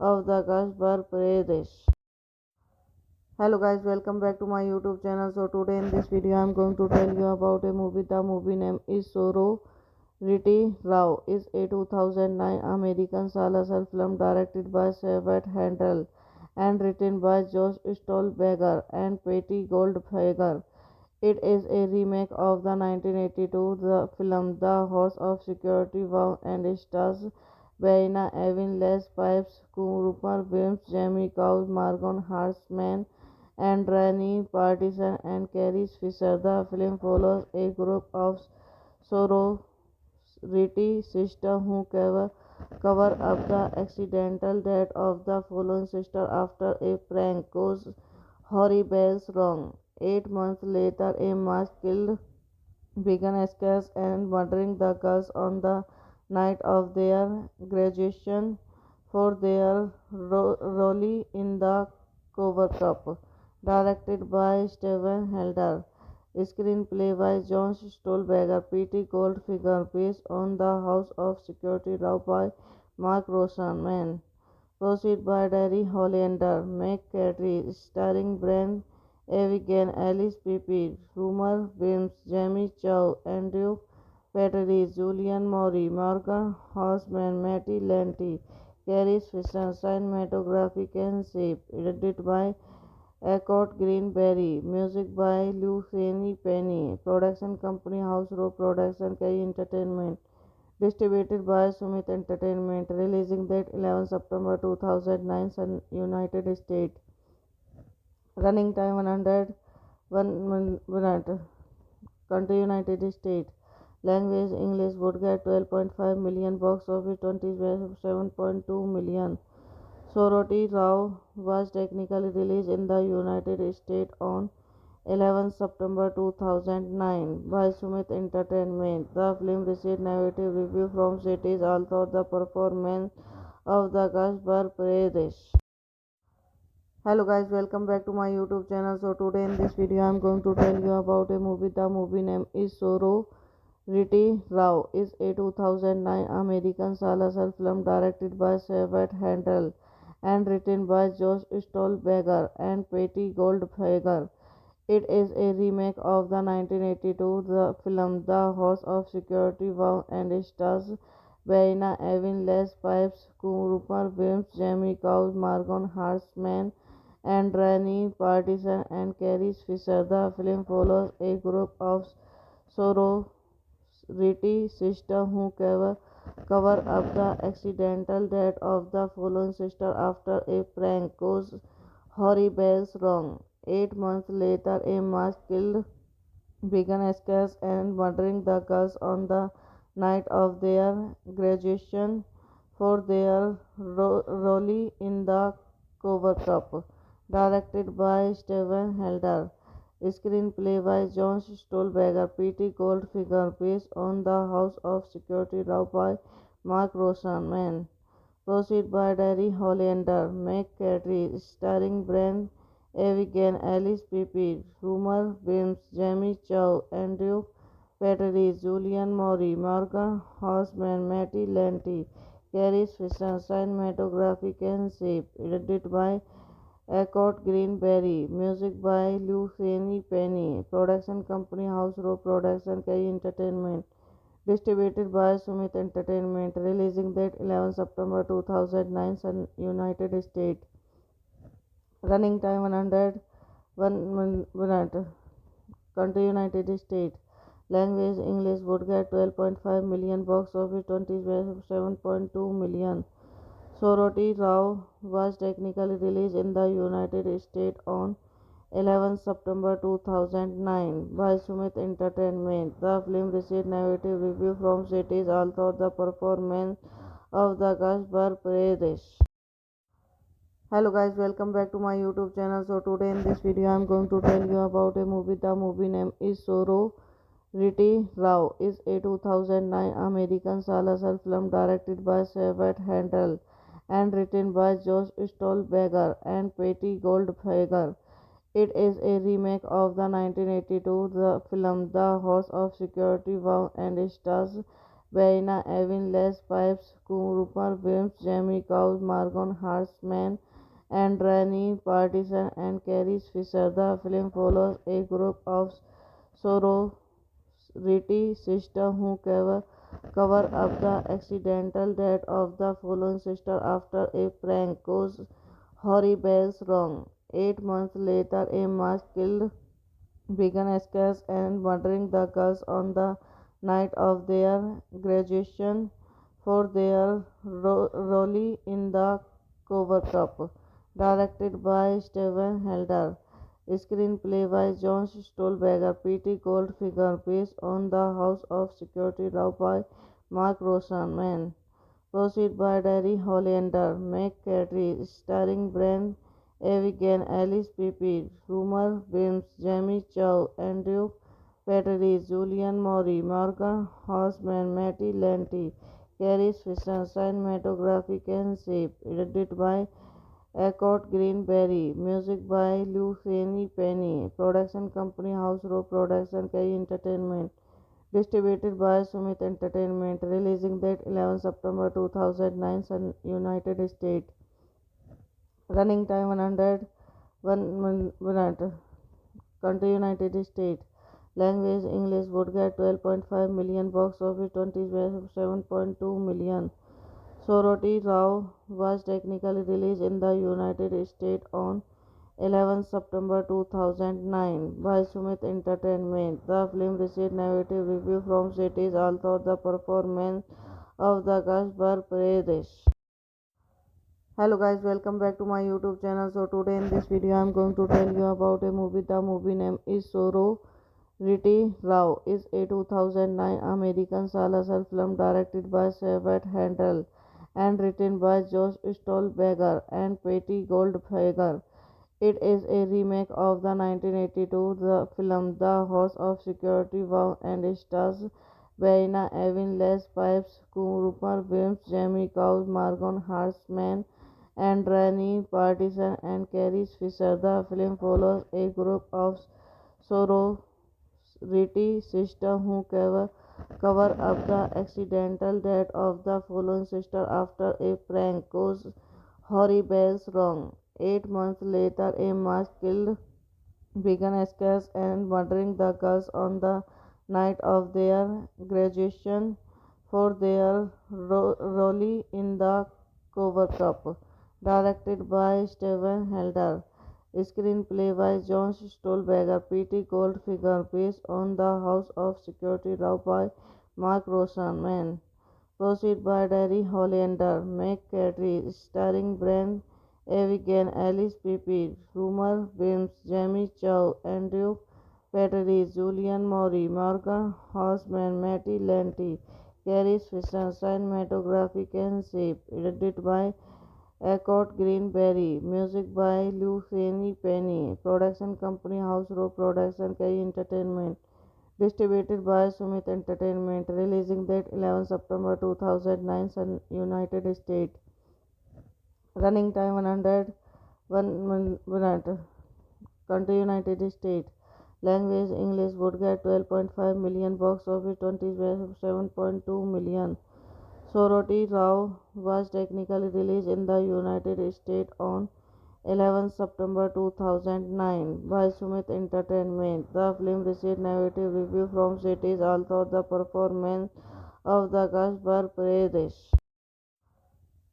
of the cast were praised. Hello guys, welcome back to my YouTube channel. So today in this video I am going to tell you about a movie. The movie name is Sorority Rao. Is a 2009 American slasher film directed by Sabat Handel and written by Josh Stolberger and Patty Goldfinger. It is a remake of the 1982 film The House of Security Vow and stars Baina Evin, Les Pipes, Rupert Williams, Jamie Cows, Morgan Hartman, and Rani Partisan and Carrie Fisher. The film follows a group of sorority sisters who cover up the accidental death of the fallen sister after a prank goes horrible wrong. 8 months later, a mass killed began escapes and murdering the girls on the night of their graduation for their role in the cover Cup. Directed by Steven Helder. Screenplay by John Stolberger, P.T. Goldfinger, based on The House of Security Law by Mark Rosenman. Proceed by Derry Hollander, McCarthy, starring Brent Avigan, Alice Pippin, Rumor Williams, Jamie Chow, Andrew Petrie, Julian Maury, Morgan Housman, Matty Lanty, Carrie Fisher, cinematography Ken Shape, edited by Eckhart Greenberry, music by Luciani Penny, production company House Row Production, Kerry Entertainment. Distributed by Sumit Entertainment, releasing date 11 September 2009, United States. Running time 101 minute. Country United States. Language English. Would get 12.5 million. Box office 27.2 million. Soroti Rao was technically released in the United States on 11 September 2009 by Sumit Entertainment. The film received negative reviews from critics, although the performance of the cast were praised. Hello guys, welcome back to my YouTube channel. So today in this video I am going to tell you about a movie. The movie name is Sorority Rao. Is a 2009 American slasher film directed by Sabat Handel and written by Josh Stolberger and Patty Goldfinger. It is a remake of the 1982 film The House of Security Vow and stars Baina Evin, Les Pipes, Rupert Williams, Jamie Cows, Morgan Hartman, and Rani Partisan and Carrie Fisher. The film follows a group of sorority sisters who cover up the accidental death of the fallen sister after a prank goes horrible wrong. 8 months later, a mass killed began escapes and murdering the girls on the night of their graduation for their role in the cover Cup. Directed by Steven Helder. Screenplay by John Stolberger, P.T. Goldfinger, based on The House of Security Law by Mark Rosenman. Proceed by Derry Hollander, Meg Cadry, starring Brent Evigan, Alice Pipi, Rumor Bims, Jamie Chow, Andrew Petrie, Julian Maury, Morgan Housman, Matty Lanty, Carrie Fisher, cinematography Ken Shape, edited by Eckhart Greenberry, music by Luciani Penny, production company House Row Production, K Entertainment. Distributed by Sumit Entertainment, releasing date 11 September 2009, United States. Running time 101 minute. Country United States. Language English. Would get 12.5 million. Box office 27.2 million. Soroti Rao was technically released in the United States on 11 September 2009 by Sumit Entertainment. The film received negative reviews from critics, although the performance of the cast were praised. Hello guys, welcome back to my YouTube channel. So today in this video I am going to tell you about a movie. The movie name is Sorority Rao. Is a 2009 American slasher film directed by Sabat Handel and written by Josh Stolberger and Patty Goldfager. It is a remake of the 1982 film The House of Security Vow and stars Baina Evin, Les Pipes, Rupert Williams, Jamie Cows, Margon Hartman, and Rani Partisan and Carrie Fisher. The film follows a group of sorority sisters who cover up the accidental death of the fallen sister after a prank goes horrible wrong. 8 months later, a mass killed began escapes and murdering the girls on the night of their graduation for their role in the cover cup. Directed by Steven Helder. Screenplay by John Stolberger, P.T. Goldfinger, based on The House of Security Law by Mark Rosenman. Proceed by Derry Hollander, Meg Cadry, starring Brent Evigan, Alice Pipi, Rumor Bims, Jamie Chow, Andrew Petrie, Julian Maury, Morgan Housman, Matty Lanty, Carrie Fisher, cinematography Ken Shape, edited by Eckhart Greenberry, music by Luciani Penny, production company House Row Production, K Entertainment. Distributed by Sumit Entertainment, releasing date 11 September 2009, United States. Running time 101 minute. Country United States. Language English. Would get 12.5 million. Box office 27.2 million. Soroti Rao was technically released in the United States on 11 September 2009 by Sumit Entertainment. The film received negative reviews from critics, although the performance of the cast were praised. Hello guys, welcome back to my YouTube channel. So today in this video I am going to tell you about a movie. The movie name is Sorority Rao. Is a 2009 American slasher film directed by Sabat Handel and written by Josh Stolberger and Patty Goldfager. It is a remake of the 1982 film The House of Security Vow and stars Baina Evin, Les Pipes, Rupert Williams, Jamie Cows, Margon Hartman, and Rani Partisan and Carrie Fisher. The film follows a group of sorority sisters who cover up the accidental death of the fallen sister after a prank goes horrible wrong. 8 months later, a mass killed began escapes and murdering the girls on the night of their graduation for their role in the cover cup. Directed by Steven Helder. Screenplay by John Stolberger, P.T. Goldfinger, based on The House of Security Law by Mark Rosenman. Proceed by Derry Hollander, Meg Cadry, starring Brent Evigan, Alice Pipi, Rumor Bims, Jamie Chow, Andrew Petrie, Julian Maury, Morgan Housman, Matty Lanty, Carrie Fisher, cinematography Ken Shape, edited by Eckhart Greenberry, music by Luciani Penny, production company House Row Production, K Entertainment. Distributed by Sumit Entertainment, releasing date 11 September 2009, United States. Running time 101 minute. Country United States. Language English would get 12.5 million. Box office 27.2 million. Soroti Rao was technically released in the United States on 11 September 2009 by Sumit Entertainment. The film received negative reviews from critics, although the performance of the cast were praised.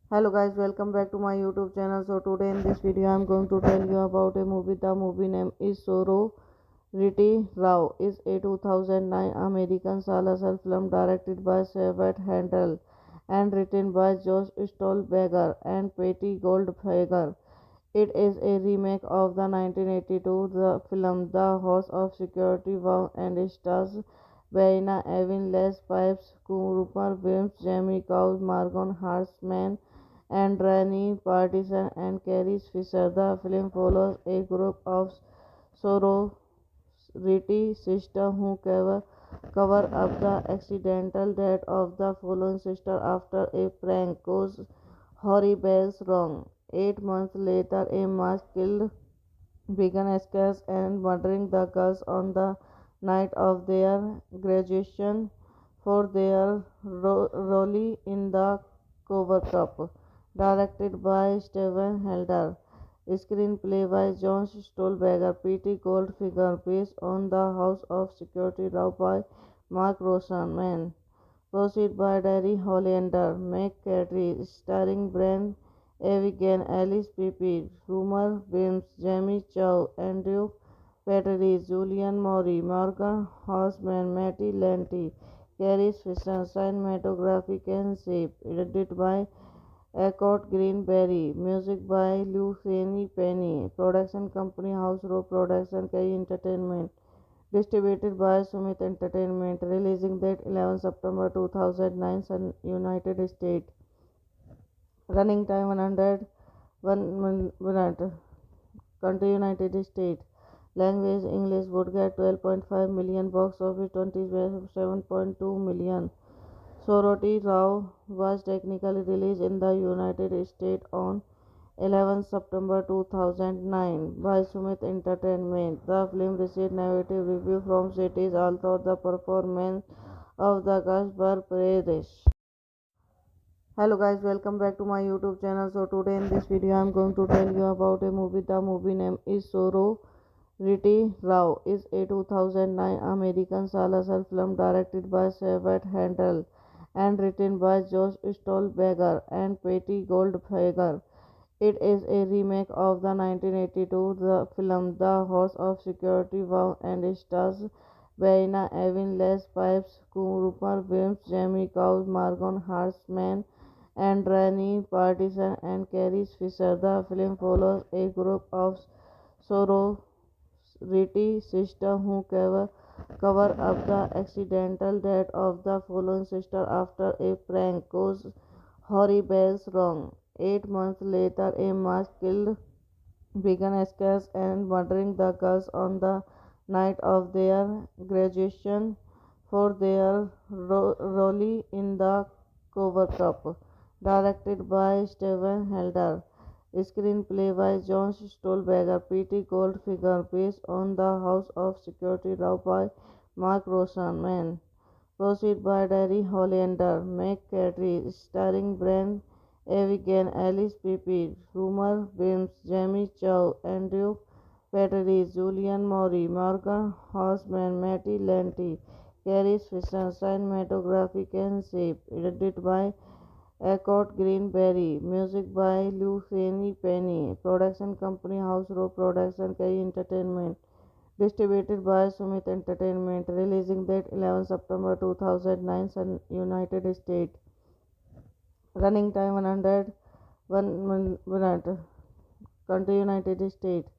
Hello guys, welcome back to my YouTube channel. So today in this video I am going to tell you about a movie. The movie name is Sorority Rao is a 2009 American slasher film directed by Sabat Handel and written by Josh Stolberger and Patty Goldfager. It is a remake of the 1982 film The House of Security Vow and stars Verena Evin, Les Pipes, Rupert Williams, Jamie Cows, Margon Hartman, and Rani Partisan and Carrie Fisher. The film follows a group of sorority sisters who cover up the accidental death of the fallen sister after a prank goes horrible wrong. 8 months later, a mass killed began escapes and murdering the girls on the night of their graduation for their role in the cover up. Directed by Steven Helder. Screenplay by John Stolberger, P.T. Goldfinger, based on The House of Security Law by Mark Rosenman. Proceed by Derry Hollander, McCarthy, starring Brent Avigan, Alice Pippin, Rumer Williams, Jamie Chow, Andrew Petrie, Julian Maury, Morgan Housman, Matty Lanty, Carrie Fisher, cinematography Ken Shape, edited by Eckhart Greenberry, music by Luciani Penny, production company House Row Production K Entertainment, distributed by Sumit Entertainment, releasing date 11 September 2009, United States. Running time 101 minute. Country United States. Language English would get 12.5 million. Box office 27.2 million. Soroti Rao was technically released in the United States on 11 September 2009 by Sumit Entertainment. The film received negative reviews from critics, although the performance of the cast were praised. Hello guys, welcome back to my YouTube channel. So today in this video I am going to tell you about a movie. The movie name is Sorority Rao is a 2009 American slasher film directed by Sabat Handel and written by Josh Stolberger and Patty Goldfager. It is a remake of the 1982 film The House of Security Vow and stars Verena Evin, Les Pipes, Rupert Williams, Jamie Cows, Margon Hartman, and Rani Partisan and Carrie Fisher. The film follows a group of sorority sisters who cover up the accidental death of the fallen sister after a prank goes horrible wrong. 8 months later, a mass killed began escapes and murdering the girls on the night of their graduation for their role in the cover up. Directed by Steven Helder. Screenplay by John Stolberger, P.T. Goldfinger, based on The House of Security Law by Mark Rosenman. Proceed by Derry Hollander, McCarthy, starring Brent Avigan, Alice Pippin, Rumer Williams, Jamie Chow, Andrew Petrie, Julian Maury, Morgan Housman, Matty Lanty, Carrie Fisher, cinematography Ken Shape, edited by Eckhart Greenberry, music by Luciani Penny, production company House Row Production K Entertainment, distributed by Sumit Entertainment, releasing date 11 September 2009, United States. Running time 101 minute. Country United States.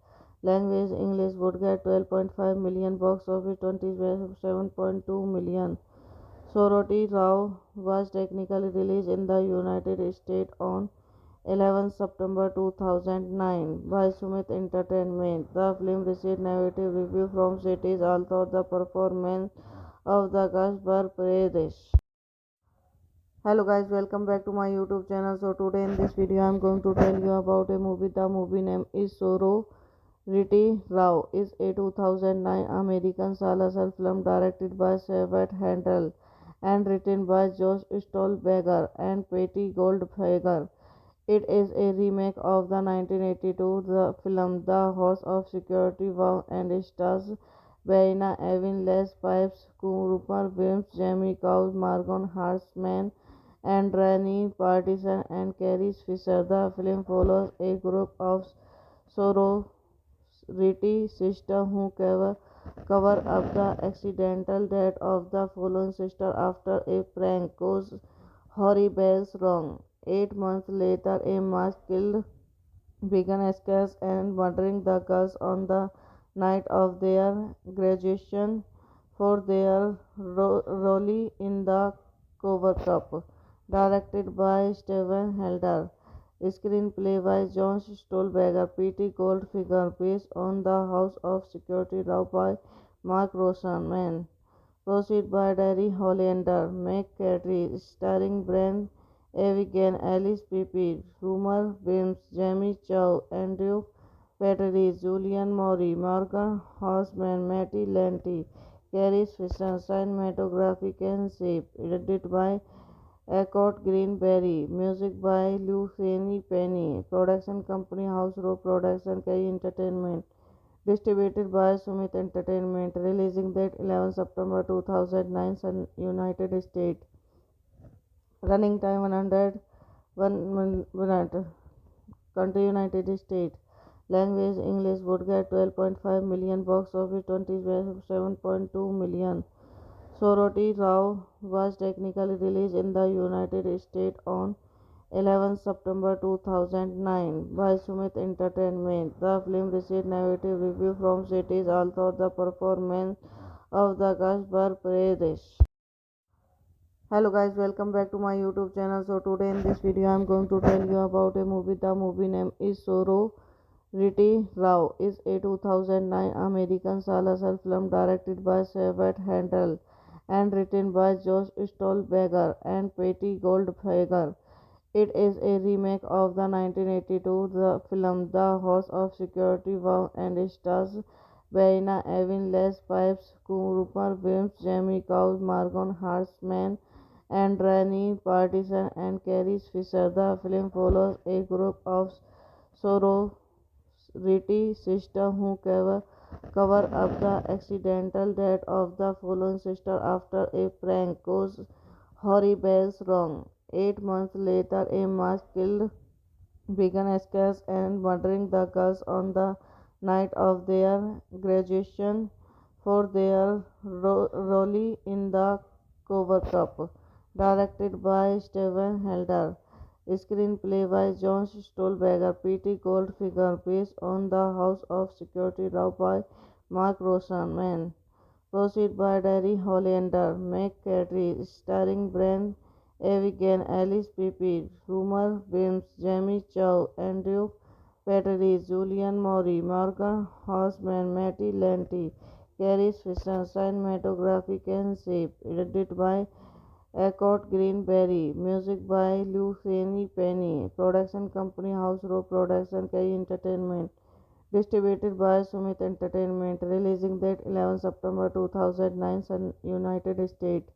Language English would get 12.5 million. Box office 27.2 million. Soroti Rao was technically released in the United States on 11 September 2009 by Sumit Entertainment. The film received negative reviews from critics, although the performance of the cast were praised. Hello guys, welcome back to my YouTube channel. So today in this video I'm going to tell you about a movie. The movie name is Soro Riti Rao is a 2009 American slasher film directed by Sabat Handel and written by Josh Stolberger and Patty Goldfager. It is a remake of the 1982 film The House of Security Vow and stars Baina Evin, Les Pipes, Rupert Williams, Jamie Cows, Margon Hartman, and Rani Partisan and Carrie Fisher. The film follows a group of sorority sisters who cover up the accidental death of the fallen sister after a prank goes horrible wrong. 8 months later, a mass killed began escapes and murdering the girls on the night of their graduation for their role in the cover cup. Directed by Steven Helder. Screenplay by John Stolberger, P.T. Goldfinger, based on The House of Security Law by Mark Rosenman. Proceed by Derry Hollander, McCarthy, starring Brent Avigan, Alice Pippin, Rumer Williams, Jamie Chow, Andrew Petrie, Julian Maury, Morgan Housman, Matty Lanty, Carrie Fisher, cinematography and shape, edited by Eckhart Greenberry, music by Luciani Penny, production company House Row Production K Entertainment, distributed by Sumit Entertainment, releasing date 11 September 2009, United States, running time 101 minute, country United States, language English, would get 12.5 million, box office 27.2 million. Soroti Rao was technically released in the United States on 11 September 2009 by Sumit Entertainment. The film received negative reviews from critics, although the performance of the cast were praised. Hello guys, welcome back to my YouTube channel. So today in this video I'm going to tell you about a movie. The movie name is Soro Riti Rao is a 2009 American slasher film directed by Sabat Handel and written by Josh Stolberger and Patty Goldfager. It is a remake of the 1982 film The House of Security Vow and stars Baina Evin, Les Pipes, Rupert Williams, Jamie Cows, Margon Hartman, and Rani Partisan and Carrie Fisher. The film follows a group of sorority sisters who cover up the accidental death of the fallen sister after a prank goes horrible wrong. 8 months later, a mass killed began escapes and murdering the girls on the night of their graduation for their role in the cover cup. Directed by Steven Helder. Screenplay by John Stolberger, P.T. Goldfinger, based on The House of Security Law by Mark Rosenman. Proceed by Derry Hollander, McCarthy, starring Brent Avigan, Alice Pippin, Rumer Williams, Jamie Chow, Andrew Petrie, Julian Maury, Morgan Housman, Matty Lanty, Carrie Fisher, cinematography and shape, edited by Eckhart Greenberry, music by Luciani Penny, production company House Row Production K Entertainment, distributed by Sumit Entertainment, releasing date 11 September 2009, United States,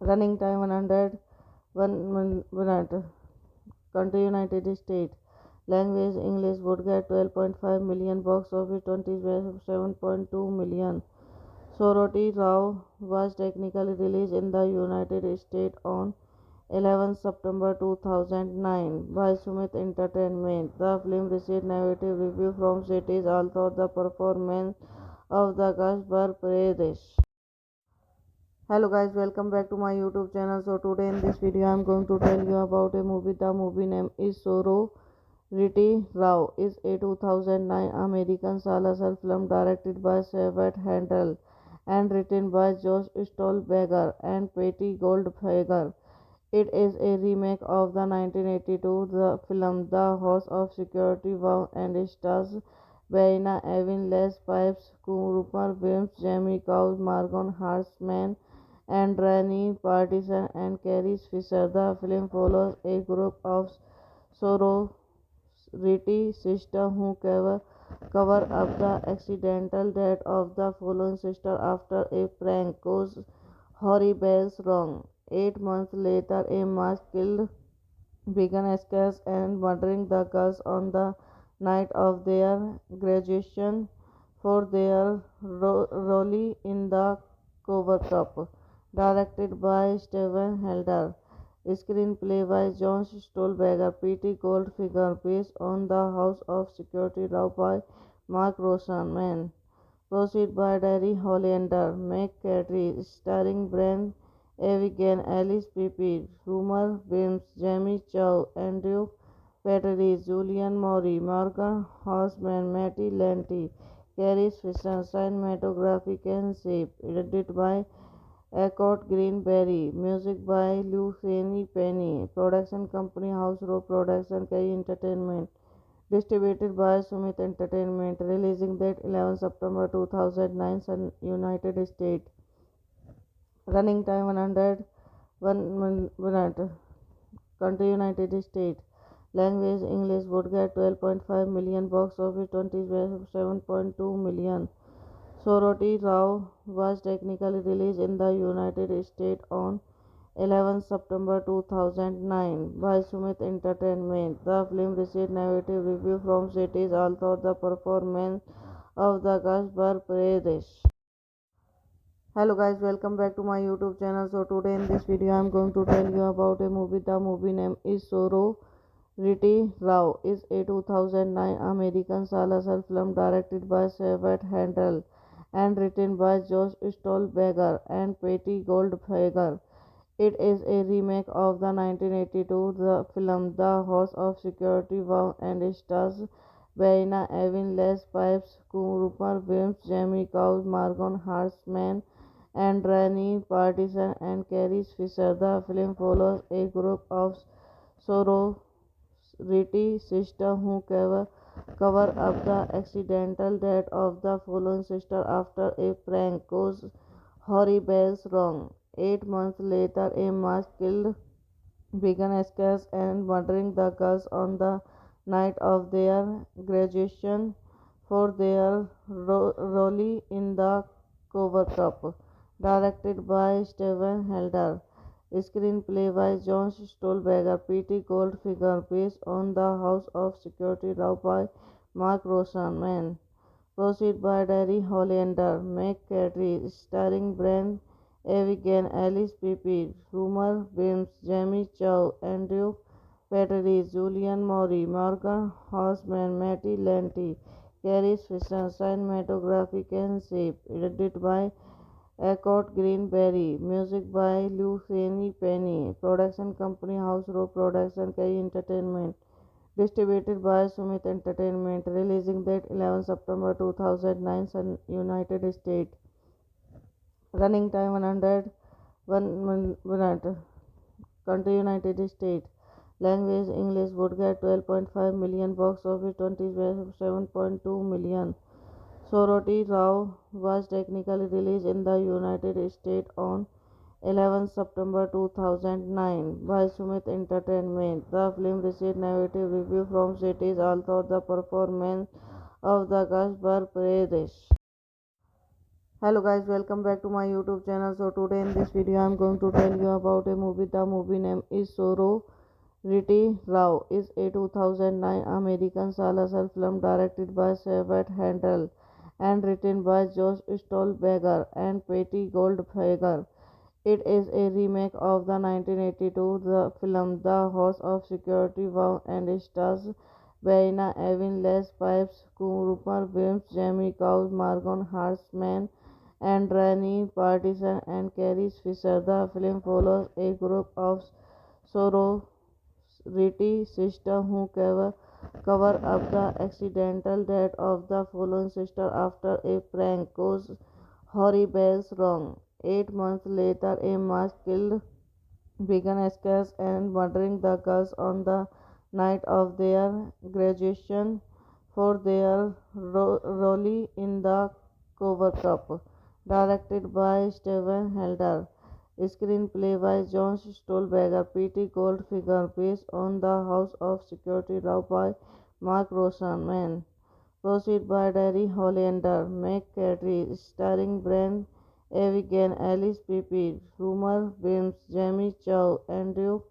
running time 101 minute, country United States, language English, would get 12.5 million, box office 27.2 million. Soroti Rao was technically released in the United States on 11 September 2009 by Sumit Entertainment. The film received negative reviews from critics, although the performance of the cast were praised. Hello guys, welcome back to my YouTube channel. So today in this video I'm going to tell you about a movie. The movie name is Soro Riti Rao is a 2009 American slasher film directed by Sabat Handel and written by Josh Stolberger and Patty Goldfager. It is a remake of the 1982 film The House of Security Vow and stars Baina Evin, Les Pipes, Rupert Williams, Jamie Cows, Margon Hartman, Andrani Partisan and Carrie Fisher. The film follows a group of sorority sisters who cover up the accidental death of the fallen sister after a prank goes horrible wrong. 8 months later, a mass killed began escapes and murdering the girls on the night of their graduation for their role in the cover cup. Directed by Steven Helder. Screenplay by John Stolberger, P.T. Goldfinger, based on The House of Security Law by Mark Roseman. Proceed by Derry Hollander, McCarthy, starring Brian Evigan, Alice Pippin, Rumer Wims, Jamie Chow, Andrew Petrie, Julian Maury, Morgan Horseman, Matty Lanty, Carrie Fisher, cinematography Ken Shape, edited by Eckhart Greenberry, music by Luciani Penny, production company House Row Production, K Entertainment. Distributed by Sumit Entertainment, releasing date 11 September 2009, United States. Running time 101 minute. Country United States. Language English. Would get 12.5 million. Box office 27.2 million. Sorority Rao was technically released in the United States on 11 September 2009 by Sumit Entertainment. The film received negative reviews from critics, although the performance of the cast were praised. Hello guys, welcome back to my YouTube channel. So today in this video I am going to tell you about a movie. The movie name is Sorority Rao. Is a 2009 American Salazar film directed by Savet Handel and written by Josh Stolberger and Patty Goldfinger. It is a remake of the 1982 film The House of Security Wow and stars Baina Evin, Les Pipes, Rupert Williams, Jamie Cows, Morgan Hartman, and Rani Partisan and Carrie Fisher. The film follows a group of sorority sisters who cover up the accidental death of the fallen sister after a prank goes horrible wrong. 8 months later, a mass killed began escapes and murdering the girls on the night of their graduation for their role in the cover cup. Directed by Steven Helder. Screenplay by John Stolberger, P.T. Goldfinger, based on The House of Security Law by Mark Roseman. Proceed by Derry Hollander, McCarthy, starring Brian Evigan, Alice Pippin, Rumer Wims, Jamie Chow, Andrew Petrie, Julian Maury, Morgan Horseman, Matty Lanty, Carrie Fisher, cinematography Ken Shape, edited by Eckhart Greenberry, music by Luciani Penny, production company House Row Production, K Entertainment. Distributed by Sumit Entertainment, releasing date 11 September 2009, United States. Running time 101 minute. Country United States. Language English. Would get 12.5 million. Box office 27.2 million. Sorority Rao was technically released in the United States on 11 September 2009 by Sumit Entertainment. The film received negative reviews from critics, although the performance of the cast were praised. Hello guys, welcome back to my YouTube channel. So today in this video I am going to tell you about a movie. The movie name is Sorority Rao. Is a 2009 American Salazar film directed by Savet Handel and written by Josh Stolberger and Patty Goldfinger. It is a remake of the 1982 film The House of Security Wow and stars Baina Evin, Les Pipes, Rupert Williams, Jamie Cows, Morgan Hartman, and Rani Partisan and Carrie Fisher. The film follows a group of sorority sisters who cover up the accidental death of the fallen sister after a prank goes horrible wrong. 8 months later, a mass killed began escapes and murdering the girls on the night of their graduation for their role in the cover cup. Directed by Steven Helder. Screenplay by John Stolberger, P.T. Goldfinger, based on The House of Security Law by Mark Roseman. Proceed by Derry Hollander, McCarthy, starring Brent Avigan, Alice Pippin, Rumor Wims, Jamie Chow, Andrew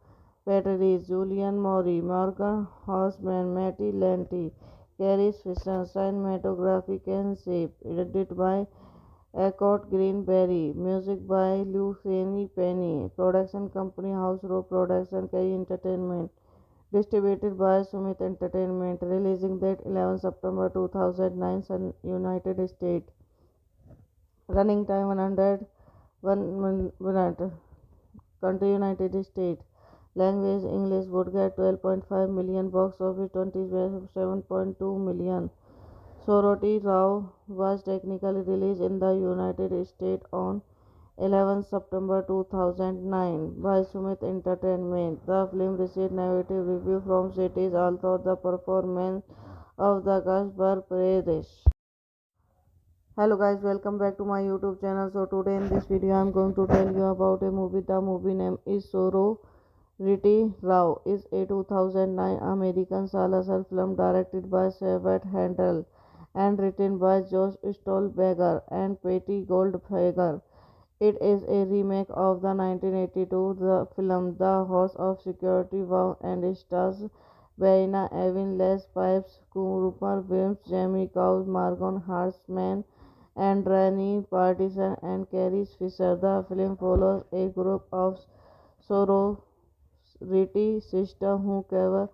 Petrie, Julian Maury, Morgan Housman, Matty Lanty, Carrie Fisher, cinematography Ken Shape, edited by Eckhart Greenberry, music by Luciani Penny, production company House Row Production, Kerry Entertainment, distributed by Sumit Entertainment, releasing date 11 September 2009, United States. Running time 101 minute. Country United States. Language English. Would get 12.5 million. Box office 27.2 million. Soroti Rao was technically released in the United States on 11 September 2009 by Sumit Entertainment. The film received negative reviews from critics, although the performance of the cast were praised. Hello guys, welcome back to my YouTube channel. So today in this video I am going to tell you about a movie. The movie name is Sorority Rao. Is a 2009 American slasher film directed by Sabat Handel and written by Josh Stolberger and Patty Goldfinger. It is a remake of the 1982 film The House of Security Wow and stars Baina Evin, Les Pipes, Rupert Williams, Jamie Cows, Morgan Hartman, and Rani Partisan and Carrie Fisher. The film follows a group of sorority sisters who cover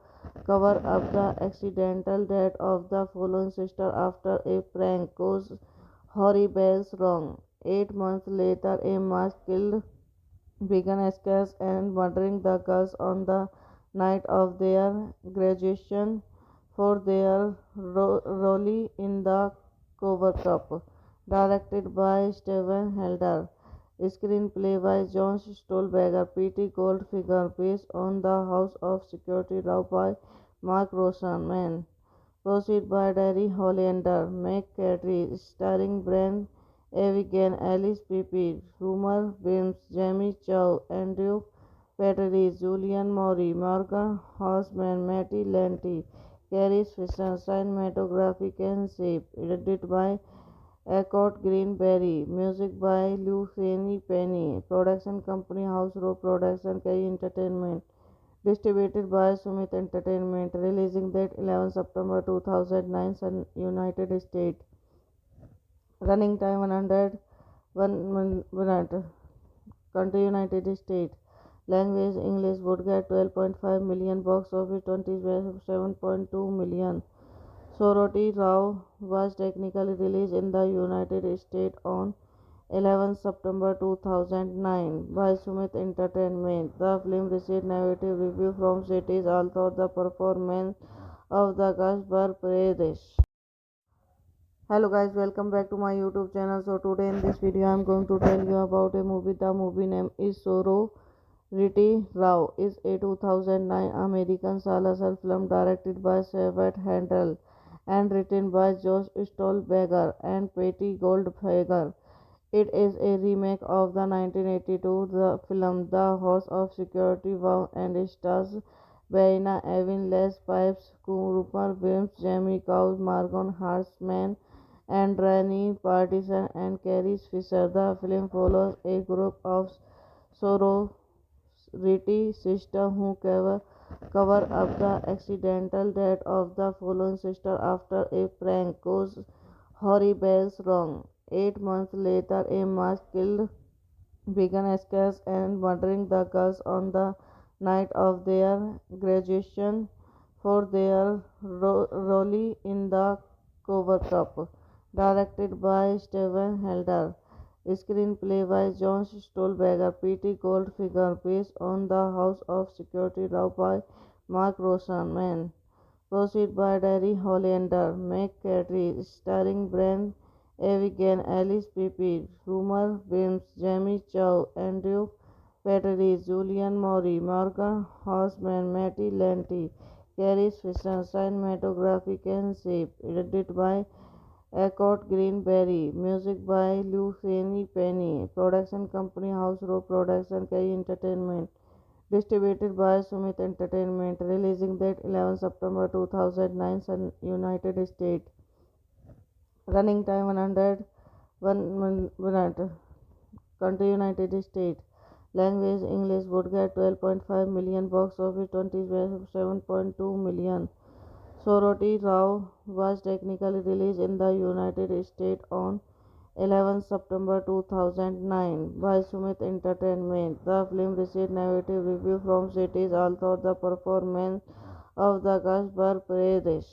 up the accidental death of the fallen sister after a prank goes horrible wrong. 8 months later, a mass killed began escapes and murdering the girls on the night of their graduation for their role in the cover cup. Directed by Steven Helder. Screenplay by John Stolberger, P.T. Goldfinger, based on The House of Security Law by Mark Roseman. Proceed by Derry Hollander, McCarthy, starring Brent Avigan, Alice Pippin, Rumor Wims, Jamie Chow, Andrew Petrie, Julian Maury, Morgan Housman, Matty Lanty, Carrie Fisher, cinematography Ken Shape, edited by Eckhart Greenberry, music by Luciani Penny, production company House Row Production, Kerry Entertainment, distributed by Sumit Entertainment, releasing date 11 September 2009, United States. Running time 101 minute. Country United States. Language English. Would get 12.5 million. Box office 27.2 million. Soroti Rao was technically released in the United States on 11 September 2009 by Sumit Entertainment. The film received negative reviews from critics, although the performance of the cast were praised. Hello guys, welcome back to my YouTube channel. So today in this video I am going to tell you about a movie. The movie name is Sorority Rao. Is a 2009 American slasher film directed by Sabat Handel and written by Josh Stolberger and Patty Goldfinger. It is a remake of the 1982 film The House of Security Wow and stars Baina Evin, Les Pipes, Rupert Williams, Jamie Cows, Morgan Hartman, and Rani Partisan and Carrie Fisher. The film follows a group of sorority sisters who cover up the accidental death of the fallen sister after a prank goes horrible wrong. 8 months later, a mass killed began escapes and murdering the girls on the night of their graduation for their role in the cover cup. Directed by Steven Helder. Screenplay by John Stolberger, P.T. Goldfinger, based on The House of Security Law by Mark Roseman. Proceed by Derry Hollander, McCarthy, starring Brent Avigan, Alice Pippin, Rumor Wims, Jamie Chow, Andrew Petrie, Julian Maury, Morgan Housman, Matty Lanty, Carrie Fisher, cinematography Ken Shape, edited by Accord Greenberry. Music by Luciani Penny. Production company House Row Production K Entertainment. Distributed by Sumit Entertainment. Releasing date 11 September 2009, United States. Running time 101 minute. Country United States. Language English. Would get 12.5 million. Box office 27.2 million. Soroti Rao was technically released in the United States on 11 September 2009 by Sumit Entertainment. The film received negative reviews from critics, although the performance of the cast were praised.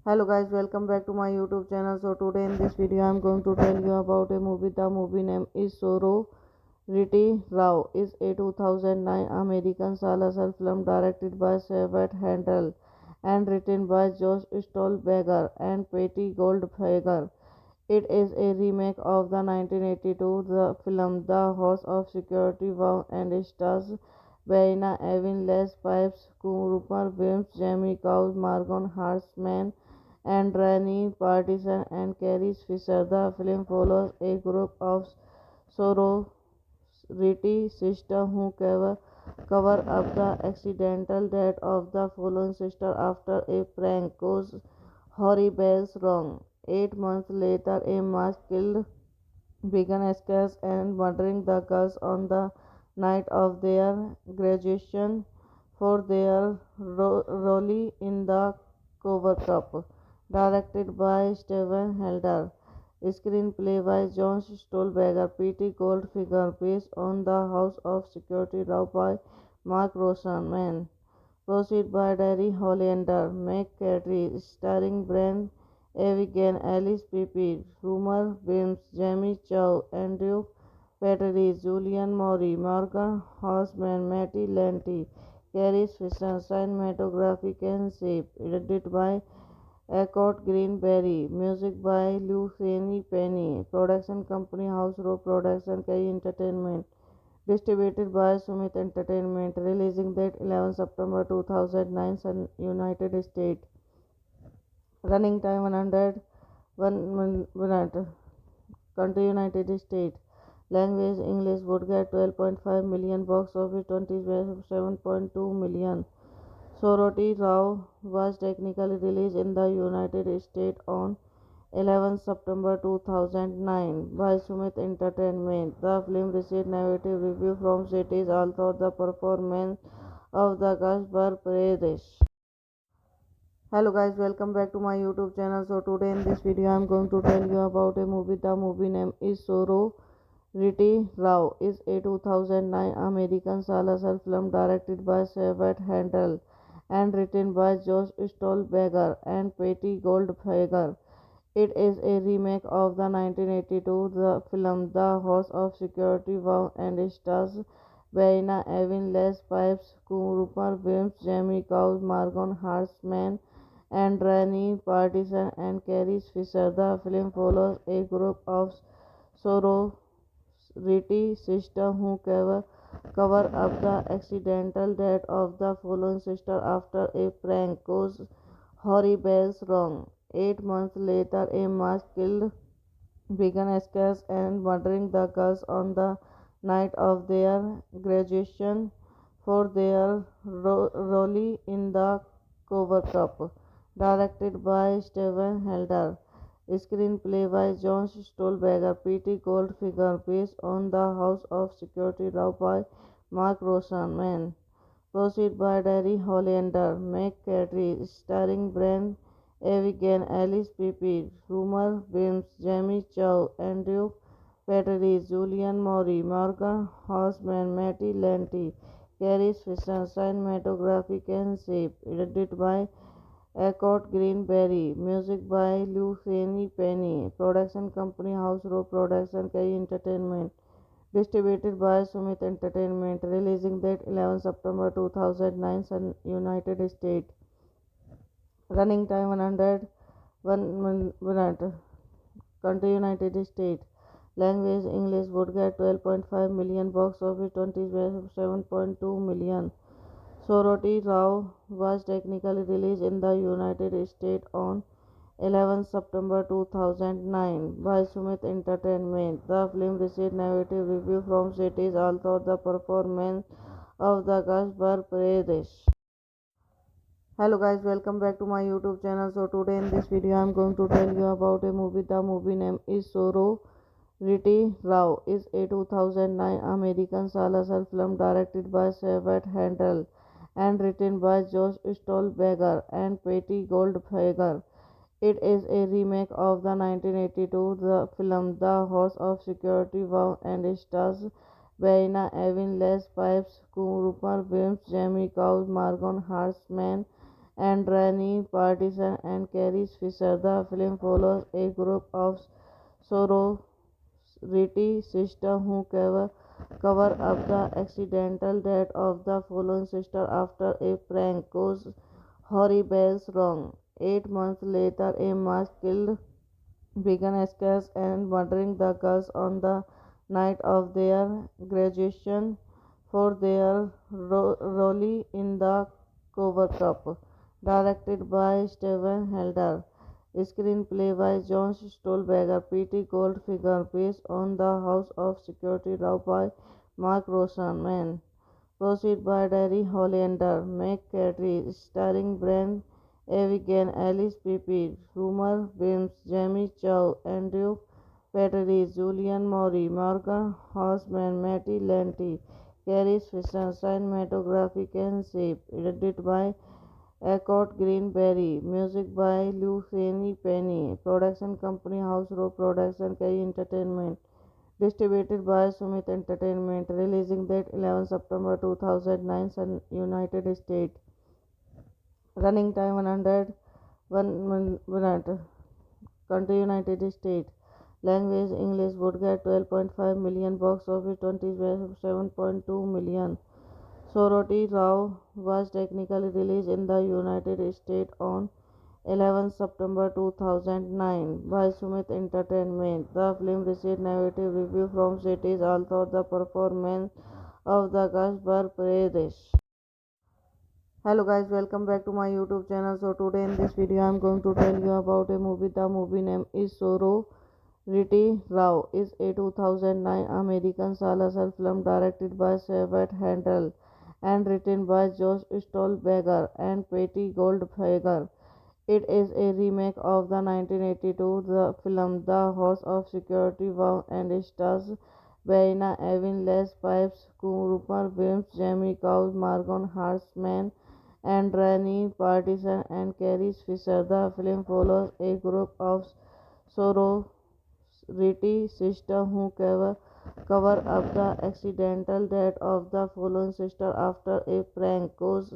Hello guys, welcome back to my YouTube channel. So today in this video I am going to tell you about a movie. The movie name is Sorority Rao. Is a 2009 American slasher film directed by Sabat Handel and written by Josh Stolberger and Patty Goldberger. It is a remake of the 1982 film The House of Security Vow and stars Baina Evin, Les Pipes, Rupert Williams, Jamie Cows, Margon Hartman, and Rani Partisan and Carrie Fisher. The film follows a group of sorority sisters who cover up the accidental death of the fallen sister after a prank goes horrible wrong. 8 months later, a mass killed began scares and murdering the girls on the night of their graduation for their role in the cover cup. Directed by Steven Helder. Screenplay by John Stolberger, P.T. Goldfinger, based on The House of Security Law by Mark Rosenman. Proceed by Derry Hollander, McCarthy, starring Brent Avigan, Alice Pippin, Rumer Williams, Jamie Chow, Andrew Petrie, Julian Maury, Morgan Housman, Matty Lanty, Carrie Fisher. Cinematography Ken Shape. Edited by Accord Greenberry. Music by Luciani Penny. Production company House Row Production K Entertainment. Distributed by Sumit Entertainment. Releasing date 11 September 2009, United States. Running time 101 minute. Country United States. Language English. Would get 12.5 million. Box office 27.2 million. Soroti Rao was technically released in the United States on 11 September 2009 by Sumit Entertainment. The film received negative reviews from critics, although the performance of the cast were praised. Hello guys, welcome back to my YouTube channel. So today in this video I am going to tell you about a movie. The movie name is Sorority Rao. Is a 2009 American slasher film directed by Sabat Handel and written by Josh Stolberger and Patty Goldberger. It is a remake of the 1982 film The House of Security Vow and stars Baina Evin, Les Pipes, Rupert Williams, Jamie Cows, Morgan Hartman, and Rani Partisan and Carrie Fisher. The film follows a group of sorority sisters who cover up the accidental death of the fallen sister after a prank goes horrible wrong. 8 months later, a mass killed began scares and murdering the girls on the night of their graduation for their role in the cover cup. Directed by Steven Helder. Screenplay by John Stolberger, P.T. Goldfinger, based on The House of Security Law by Mark Rosenman. Proceed by Derry Hollander, McCarthy, starring Brent Avigan, Alice Pippin, Rumer Williams, Jamie Chow, Andrew Petrie, Julian Maury, Morgan Housman, Matty Lanty, Carrie Fisher. Cinematography Ken Shape. Edited by Accord Greenberry. Music by Luciani Penny. Production company House Row Production K Entertainment. Distributed by Sumit Entertainment. Releasing date 11 September 2009, United States. Running time 101 minute. Country United States. Language English. Would get 12.5 million. Box office 27.2 million. Soroti Rao was technically released in the United States on 11 September 2009 by Sumit Entertainment. The film received negative reviews from critics, although the performance of the cast were praised. Hello guys, welcome back to my YouTube channel. So today in this video I am going to tell you about a movie. The movie name is Soro. Riti Rao is a 2009 American slasher film directed by Savat Handel and written by Josh Stolberger and Patty Goldberger. It is a remake of the 1982 film The House of Security Vow and stars Baina Evin, Les Pipes, Rupert Williams, Jamie Cows, Margon Hartman, and Rani Partisan and Carrie Fisher. The film follows a group of sorority sisters who cover up the accidental death of the fallen sister after a prank goes horrible wrong. 8 months later, a mass killed began escapes and murdering the girls on the night of their graduation for their role in the cover up. Directed by Steven Helder. Screenplay by John Stolberger, P.T. Goldfinger, based on The House of Security Law by Mark Rosenman. Proceed by Derry Hollander, McCarthy, starring Brent Avigan, Alice Pippin, Rumer Williams, Jamie Chow, Andrew Petrie, Julian Maury, Morgan Housman, Matty Lanty, Carrie Fisher, cinematography Ken Shape, edited by Eckhart Greenberry, music by Luciani Penny, production company House Row Production, K Entertainment. Distributed by Sumit Entertainment, releasing date 11 September 2009, United States. Running time 101 minute. Country United States. Language English. Would get 12.5 million. Box office 27.2 million. Soroti Rao was technically released in the United States on 11 September 2009 by Sumit Entertainment. The film received negative reviews from critics, although the performance of the cast were praised. Hello guys, welcome back to my YouTube channel. So today in this video I am going to tell you about a movie. The movie name is Soro. Riti Rao is a 2009 American slasher film directed by Savat Handel and written by Josh Stolberger and Patty Goldberger. It is a remake of the 1982 film The House of Security Vow and stars Baina Evin, Les Pipes, Rupert Williams, Jamie Cows, Margon Hartman, and Rani Partisan and Carrie Fisher. The film follows a group of sorority sisters who cover up the accidental death of the fallen sister after a prank goes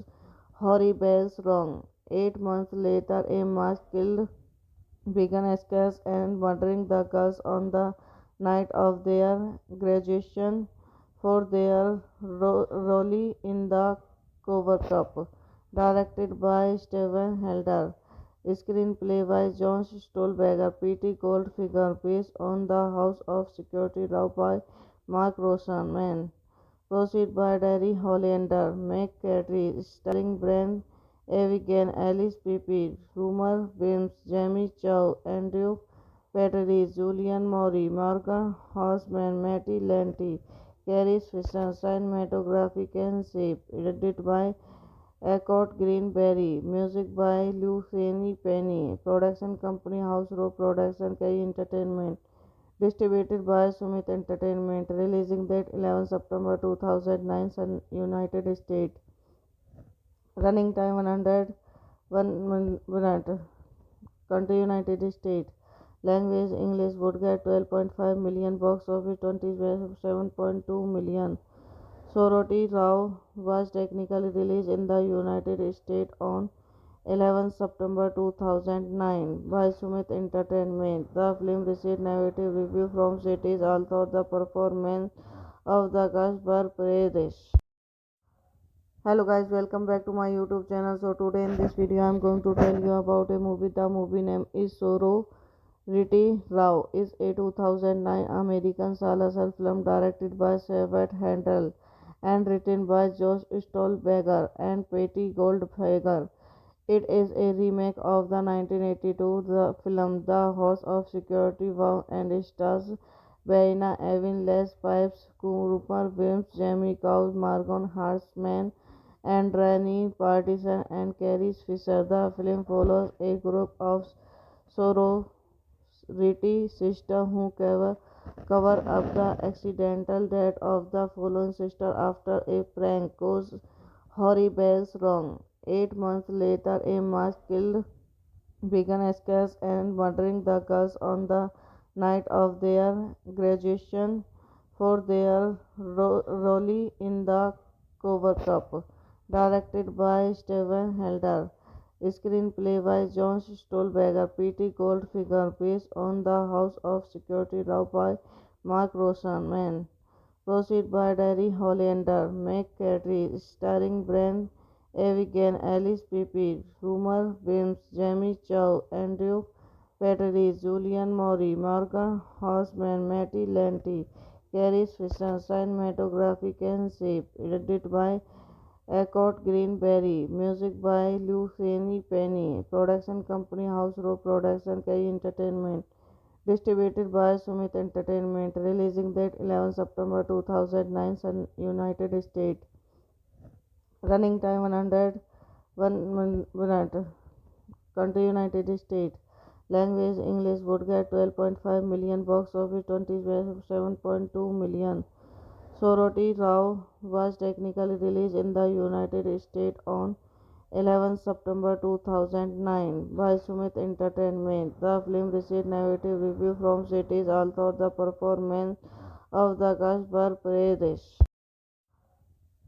horrible wrong. 8 months later, a mass killed began escapes and murdering the girls on the night of their graduation for their role in the cover up. Directed by Steven Helder. Screenplay by John Stolberger, P.T. Goldfinger, based on The House of Security Law by Mark Rosenman. Proceed by Derry Hollander, McCarthy, starring Brent Avigan, Alice Pippin, Rumer Williams, Jamie Chow, Andrew Petrie, Julian Maury, Morgan Housman, Matty Lanty, Carrie Fisher, cinematography Ken Shape, edited by Eckhart Greenberry, music by Luciani Penny, production company House Row Production, K Entertainment. Distributed by Sumit Entertainment, releasing date 11 September 2009, United States. Running time 101 minute. Country United States. Language English. Would get 12.5 million. Box office 27.2 million. Soroti Rao was technically released in the United States on 11 September 2009 by Sumit Entertainment. The film received negative reviews from critics, although the performance of the cast were praised. Hello guys, welcome back to my YouTube channel. So today in this video I am going to tell you about a movie. The movie name is Soro. Riti Rao is a 2009 American slasher film directed by Savat Handel and written by Josh Stolberger and Patty Goldberger. It is a remake of the 1982 film The House of Security Wow and stars Verena Evin, Les Pipes, Rupert Williams, Jamie Cows, Morgan Hartman, and Rennie Partisan and Carrie Fisher. The film follows a group of sorority sisters who cover up the accidental death of the fallen sister after a prank goes horrible wrong. 8 months later, a mass killed began escapes and murdering the girls on the night of their graduation for their role in the cover cup. Directed by Steven Helder. Screenplay by John Stolberger, P.T. Goldfinger, based on The House of Security Law by Mark Rosenman. Proceed by Derry Hollander, McCarthy, starring Brent Avigan, Alice Pippin, Rumer Williams, Jamie Chow, Andrew Petrie, Julian Maury, Morgan Housman, Matty Lanty, Carrie Fisher, cinematography Ken Shape, edited by Eckhart Greenberry, music by Luciani Penny, production company House Row Production, K Entertainment. Distributed by Sumit Entertainment, releasing date 11 September 2009, United States. Running time 101 minute. Country United States. Language English. Would get 12.5 million. Box office 27.2 million. Soroti Rao was technically released in the United States on 11 September 2009 by Sumit Entertainment. The film received negative reviews from critics, although the performance of the cast were praised.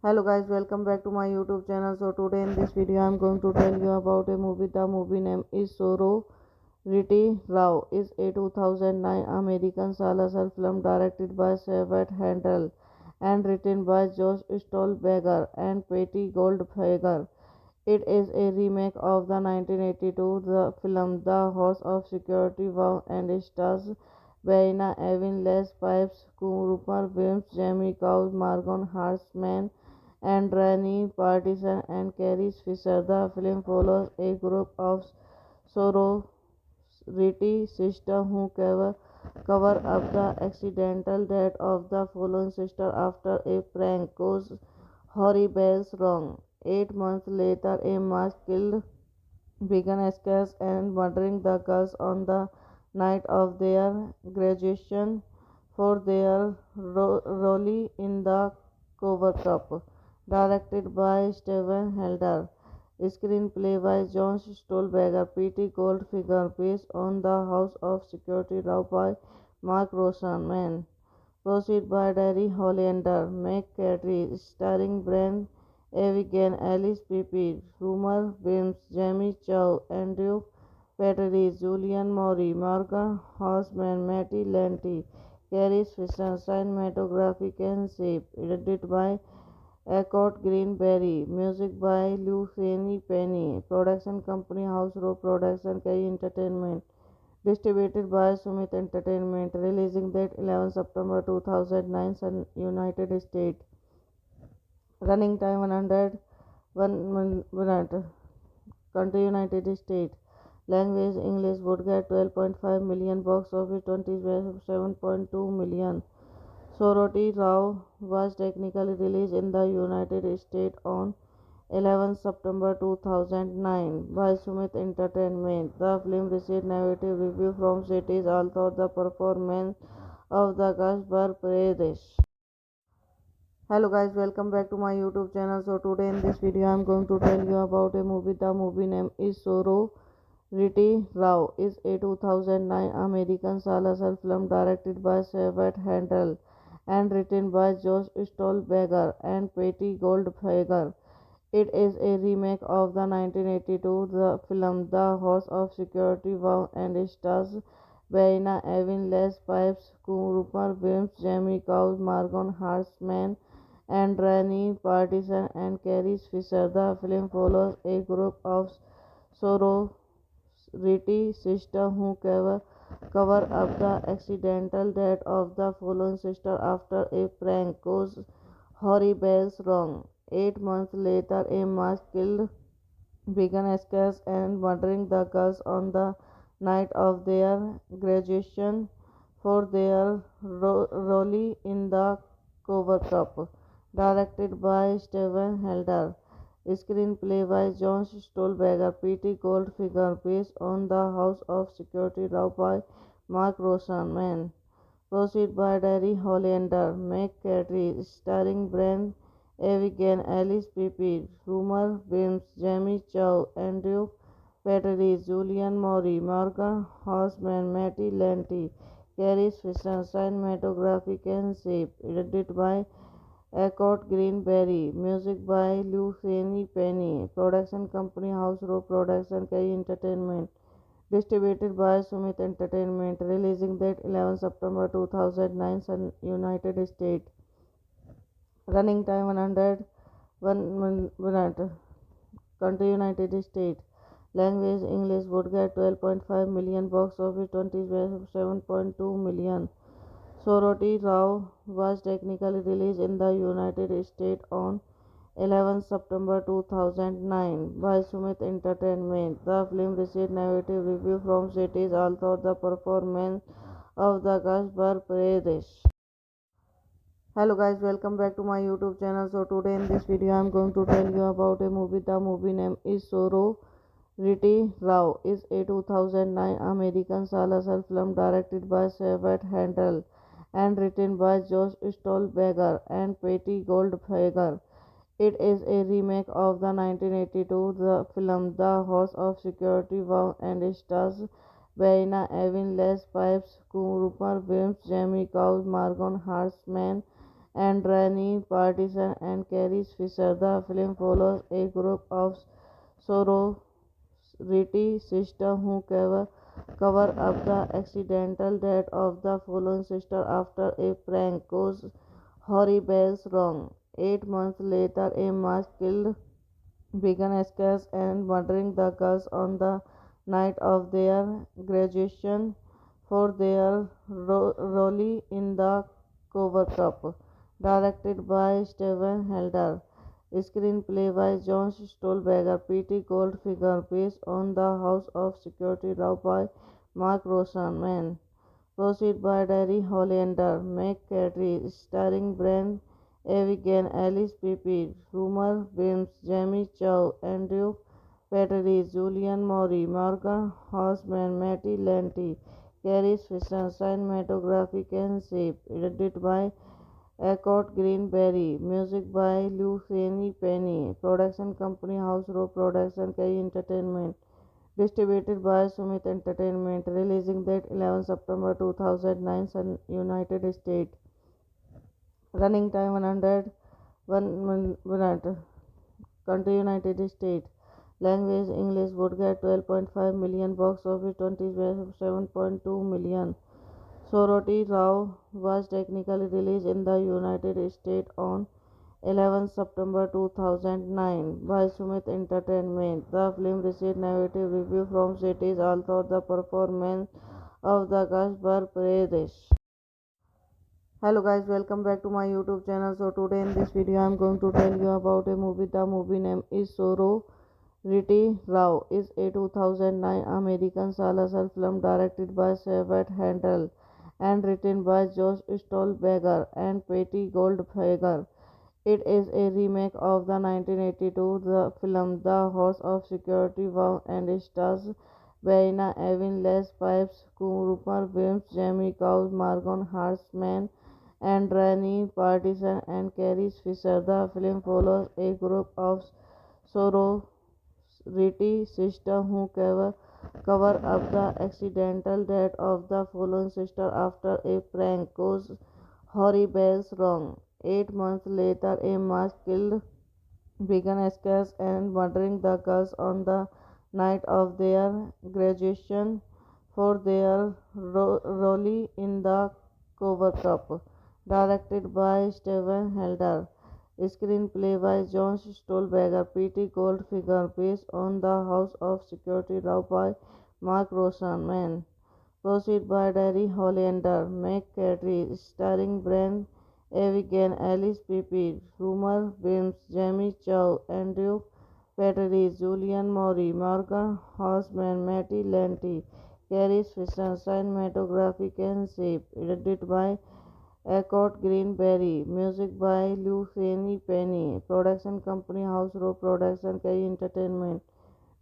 Hello guys, welcome back to my YouTube channel. So today in this video I am going to tell you about a movie. The movie name is Sorority Rao. Is a 2009 American slasher film directed by Sabat Handel and written by Josh Stolberger and Patty Goldfinger. It is a remake of the 1982 film The House of Security Wow and stars Verena Evin, Les Pipes, Rupert Williams, Jamie Cows, Morgan Hartman, and Rennie Partisan and Carrie Fisher. The film follows a group of sorority sisters who cover up the accidental death of the fallen sister after a prank goes horrible wrong. 8 months later, a mass killed began escapes and murdering the girls on the night of their graduation for their role in the cover cup. Directed by Steven Helder. Screenplay by John Stolberger, P.T. Goldfinger, based on The House of Security Law by Mark Rosenman. Proceed by Derry Hollander, McCarthy, starring Brent Avigan, Alice Pippin, Rumer Williams, Jamie Chow, Andrew Petrie, Julian Maury, Morgan Housman, Matty Lanty, Carrie Fisher, cinematography Ken Shape, edited by Eckhart Greenberry, music by Luciani Penny, production company House Row Production, K Entertainment. Distributed by Sumit Entertainment, releasing date 11 September 2009, United States. Running time 101 minute. Country United States. Language English. Would get 12.5 million. Box office 27.2 million. Soroti Rao was technically released in the United States on 11 September 2009 by Sumit Entertainment. The film received negative reviews from critics, although the performance of the cast were praised. Hello guys, welcome back to my YouTube channel. So today in this video I am going to tell you about a movie. The movie name is Sorority Rao. Is a 2009 American slasher film directed by Sabat Handel and written by Josh Stolberger and Patty Goldfinger. It is a remake of the 1982 film The House of Security Wow and stars Verena Evin, Les Pipes, Rupert Williams, Jamie Cows, Morgan Hartman, and Rennie Partisan and Carrie Fisher. The film follows a group of sorority sisters who cover up the accidental death of the fallen sister after a prank goes horrible wrong. 8 months later, a mass killed began sketches and murdering the girls on the night of their graduation for their role in the cover cup. Directed by Steven Helder. Screenplay by John Stolberger, P.T. Goldfinger, based on The House of Security Law by Mark Rosenman. Proceed by Derry Hollander, McCarthy, starring Brent Avigan, Alice Pippin, Rumer Wims, Jamie Chow, Andrew Petrie, Julian Maury, Morgan Housman, Matty Lanty, Carrie Fisher, cinematography Ken Shape, edited by Eckhart Greenberry, music by Luciani Penny, production company House Row Production, K Entertainment. Distributed by Sumit Entertainment, releasing date 11 September 2009, United States. Running time 101 minute. Country United States. Language English. Would get 12.5 million. Box office 27.2 million. Soroti Rao was technically released in the United States on 11 September 2009 by Sumit Entertainment. The film received negative reviews from critics, although the performance of the cast were praised. Hello guys, welcome back to my YouTube channel. So today in this video I am going to tell you about a movie. The movie name is Sorority Rao. Is a 2009 American slasher film directed by Savet Handel and written by Josh Stolberger and Patty Goldfinger. It is a remake of the 1982 film The House of Security Wow and stars Baina Evin, Les Pipes, Rupert Williams, Jamie Cows, Morgan Hartman, and Rani Partisan and Carrie Fisher. The film follows a group of sorority sisters who cover up the accidental death of the fallen sister after a prank goes horrible wrong. 8 months later, a mass killed began sketches and murdering the girls on the night of their graduation for their role in the cover cup. Directed by Steven Helder. Screenplay by John Stolberger, P.T. Goldfinger, based on The House of Security Law by Mark Rosenman. Proceed by Derry Hollander, McCarthy, starring Brent Avigan, Alice Pippin, Rumer Wims, Jamie Chow, Andrew Petrie, Julian Maury, Morgan Housman, Matty Lanty, Carrie Fisher, cinematography Ken Shape, edited by Eckhart Greenberry, music by Luciani Penny, production company House Row Production, K Entertainment. Distributed by Sumit Entertainment, releasing date 11 September 2009, United States. Running time 101 minute. Country United States. Language English. Would get 12.5 million. Box office 27.2 million. Soroti Rao was technically released in the United States on 11 September 2009 by Sumit Entertainment. The film received negative reviews from critics, although the performance of the cast were praised. Hello guys, welcome back to my YouTube channel. So today in this video I am going to tell you about a movie. The movie name is Sorority Rao. Is a 2009 American slasher film directed by Savet Handel and written by Josh Stolberger and Patty Goldfinger. It is a remake of the 1982 film The House of Security Wow and stars Baina Evin, Les Pipes, Rupert Williams, Jamie Cows, Morgan Hartman, and Rani Partisan and Carrie Fisher. The film follows a group of sorority sisters who cover up the accidental death of the fallen sister after a prank goes horrible wrong. 8 months later, a mass killed began sketches and murdering the girls on the night of their graduation for their role in the cover cup. Directed by Steven Helder. Screenplay by John Stolberger, P.T. Goldfinger, based on The House of Security Law by Mark Rosenman. Proceed by Derry Hollander, McCarthy, starring Brent Avigan, Alice Pippin, Rumer Wims, Jamie Chow, Andrew Patrice, Julian Maury, Morgan Housman, Matty Lanty, Carrie Fisher, cinematography Ken Shape, edited by Eckhart Greenberry, music by Luciani Penny, production company House Row Production, Kerry Entertainment,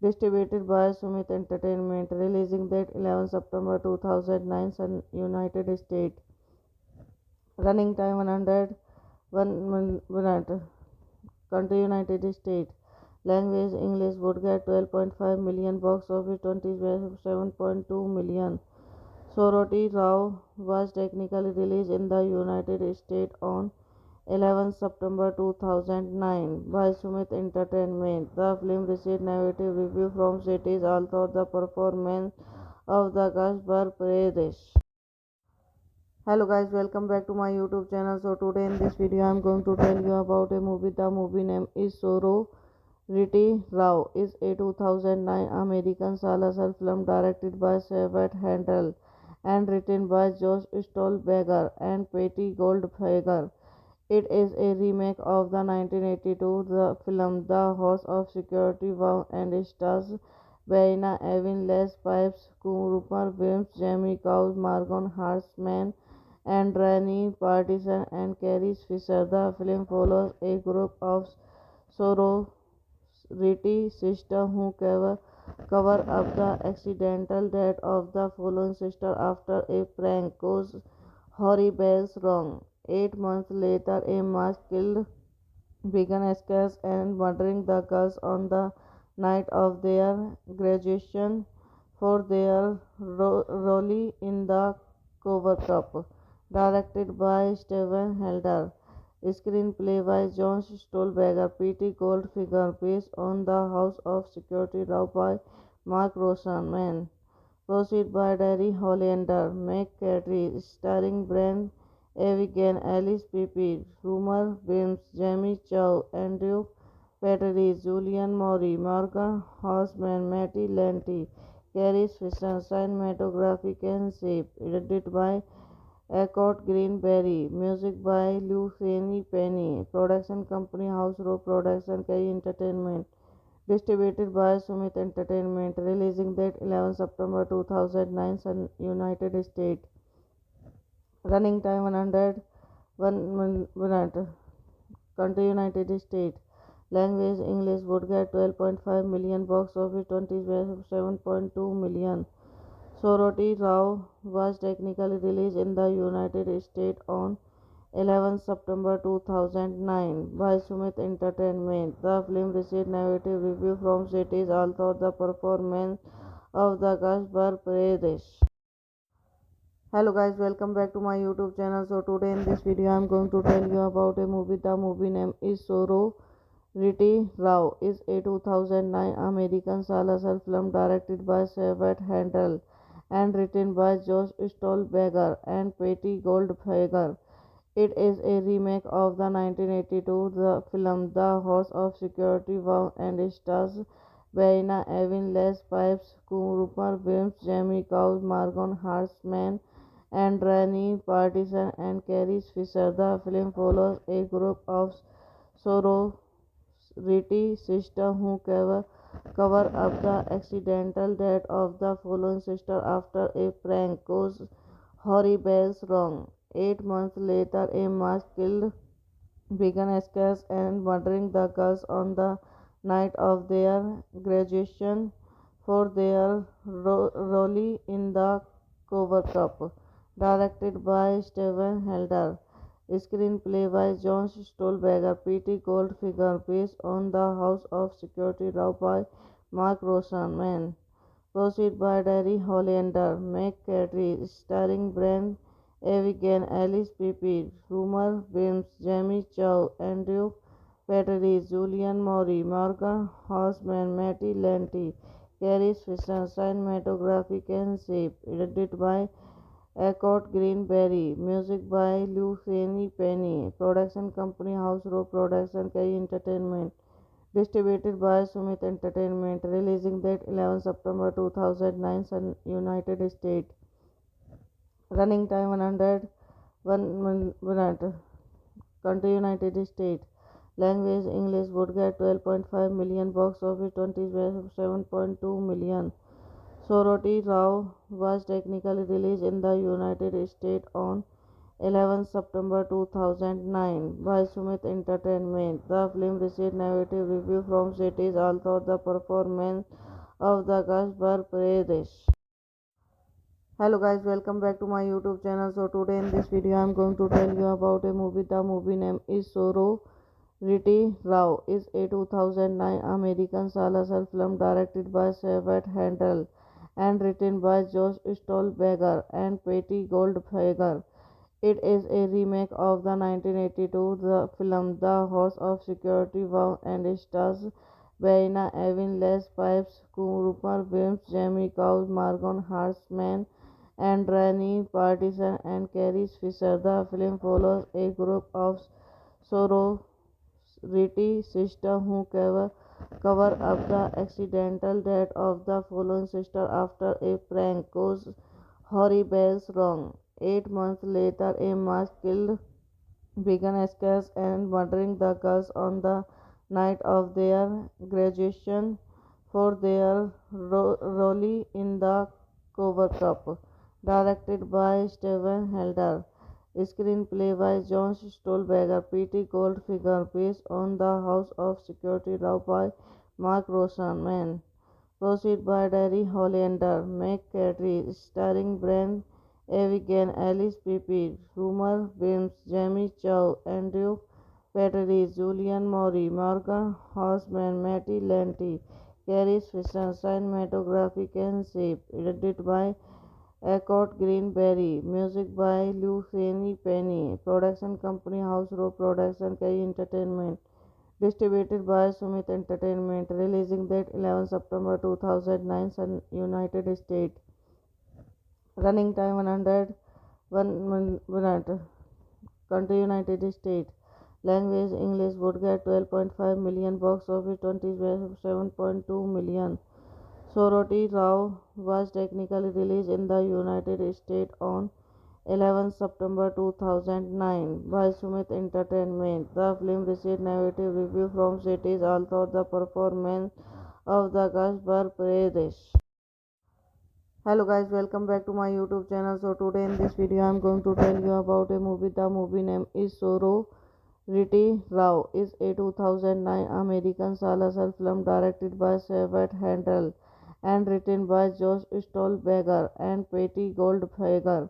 distributed by Sumit Entertainment, releasing date 11 September 2009, United States, running time 101 minute, country United States, language English, would get 12.5 million, box office 27.2 million. Soroti Rao was technically released in the United States on 11 September 2009 by Sumit Entertainment. The film received negative reviews from critics, although the performance of the cast were praised. Hello guys, welcome back to my YouTube channel. So today in this video I am going to tell you about a movie. The movie name is Sorority Rao. Is a 2009 American slasher film directed by Savage Handel and written by Josh Stolberger and Patty Goldfager. It is a remake of the 1982 film The House of Security Vow and stars Baina Evin, Les Pipes, Rupert Williams, Jamie Cows, Morgan Hartman, and Rani Partisan and Carrie Fisher. The film follows a group of sorority sisters who cover up the accidental death of the fallen sister after a prank goes horrible wrong. 8 months later, a mass killed began escapes and murdering the girls on the night of their graduation for their role in the cover cup. Directed by Steven Helder. Screenplay by John Stolberger, P.T. Goldfinger, based on The House of Security Law by Mark Rosenman. Proceed by Derry Hollander, McCarthy, starring Brent Avigan, Alice Pepe, Rumer Williams, Jamie Chow, Andrew Patrice, Julian Maury, Morgan Housman, Matty Lanty, Carrie Fisher, cinematography Ken Shape, edited by Eckhart Greenberry, music by Luciani Penny, production company House Row Production, Kerry Entertainment, distributed by Sumit Entertainment, releasing date 11 September 2009, United States, running time 101 minute, country United States, language English, would get 12.5 million, box office 27.2 million. Soroti Rao was technically released in the United States on 11 September 2009 by Sumit Entertainment. The film received negative reviews from critics, although the performance of the cast were praised. Hello guys, welcome back to my YouTube channel. So today in this video I am going to tell you about a movie. The movie name is Sorority Rao. Is a 2009 American slasher film directed by Savage Handel and written by Josh Stolberger and Patty Goldfager. It is a remake of the 1982 film The House of Security Vow and stars Baina Evin, Les Pipes, Rupert Williams, Jamie Cows, Morgan Hartman, and Rani Partisan and Carrie Fisher. The film follows a group of sorority sisters who cover up the accidental death of the fallen sister after a prank goes horrible wrong. 8 months later, a mass killed began escapes and murdering the girls on the night of their graduation for their role in the cover cup. Directed by Steven Helder. Screenplay by John Stolberger, P.T. Goldfinger, based on The House of Security Law by Mark Rosenman. Proceed by Derry Hollander, McCarthy, starring Brent Avigan, Alice Pepe, Rumer Williams, Jamie Chow, Andrew Patrice, Julian Maury, Morgan Housman, Matty Lanty, Carrie Fisher, cinematography Ken Shape, edited by Eckhart Greenberry, music by Luciani Penny, production company House Row Production, Kerry Entertainment, distributed by Sumit Entertainment, releasing date 11 September 2009, United States, running time 101 minute, country United States, Language English would get 12.5 million, box office 27.2 million. Soroti Rao was technically released in the United States on 11 September 2009 by Sumit Entertainment. The film received negative reviews from critics, although the performance of the cast were praised. Hello guys, welcome back to my YouTube channel. So today in this video I am going to tell you about a movie. The movie name is Sorority Rao. Is a 2009 American slasher film directed by Sabat Handel and written by Josh Stolberger and Patty Goldberger. It is a remake of the 1982 film The House of Security Vow and stars Baina Evin, Les Pipes, Rupert Williams, Jamie Cows, Margon Hartman, and Rani Partisan and Carrie Fisher. The film follows a group of sorority sisters who cover up the accidental death of the fallen sister after a prank goes horrible wrong. 8 months later, a mass killed began escapes and murdering the girls on the night of their graduation for their role in the cover cup. Directed by Steven Helder. Screenplay by John Stolberger, P.T. Goldfinger, based on The House of Security Law by Mark Rosenman. Proceed by Derry Hollander, McCarthy, starring Brian Evigan, Alice Pippin, Rumer Williams, Jamie Chow, Andrew Petrie, Julian Maury, Morgan Horseman, Matty Lanty, Carrie Fisher, cinematography and shape, edited by Eckhart Greenberry, music by Luciani Penny, production company House Row Production, K Entertainment. Distributed by Sumit Entertainment, releasing date 11 September 2009, United States. Running time 101 minute. Country United States. Language English would get 12.5 million, box office 27.2 million. Soroti Rao was technically released in the United States on 11 September 2009 by Sumit Entertainment. The film received negative reviews from critics, although the performance of the cast were praised. Hello guys, welcome back to my YouTube channel. So today in this video I am going to tell you about a movie. The movie name is Sorority Rao. Is a 2009 American slasher film directed by Sabat Handel and written by Josh Stolberger and Patty Goldberger.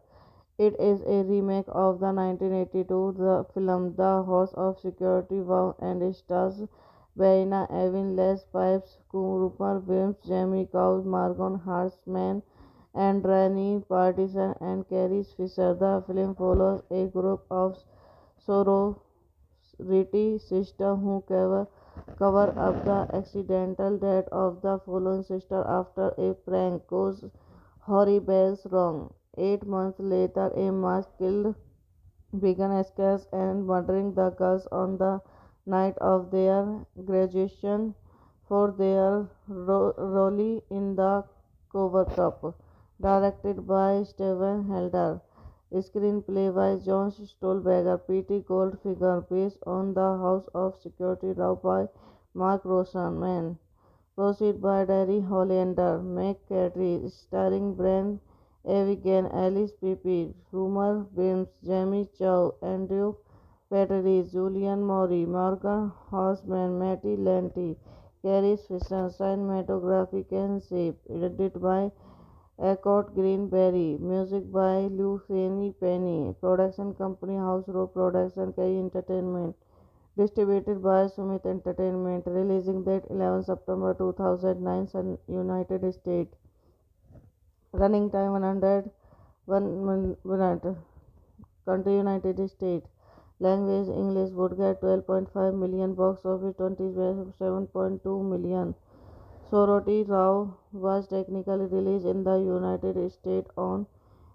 It is a remake of the 1982 film The House of Security Vow and stars Baina Evin, Les Pipes, Rupert Williams, Jamie Cows, Margon Hartman, and Rani Partisan and Carrie Fisher. The film follows a group of sorority sisters who cover up the accidental death of the fallen sister after a prank goes horrible wrong. 8 months later, a mass killed began escapes and murdering the girls on the night of their graduation for their role in the cover cup. Directed by Steven Helder. Screenplay by John Stolberger, P.T. Goldfinger, based on The House of Security Law by Mark Rosenman. Proceed by Derry Hollander, McCarthy, starring Brian Evigan, Alice Pippin, Rumer Williams, Jamie Chow, Andrew Petrie, Julian Maury, Morgan Horseman, Matty Lanty, Carrie Fisher, cinematography and shape, edited by Eckhart Greenberry, music by Luciani Penny, production company House Row Production, K Entertainment. Distributed by Sumit Entertainment, releasing date 11 September 2009, United States. Running time 101 minute. Country United States. Language English would get 12.5 million, box office 27.2 million. Soroti Rao was technically released in the United States on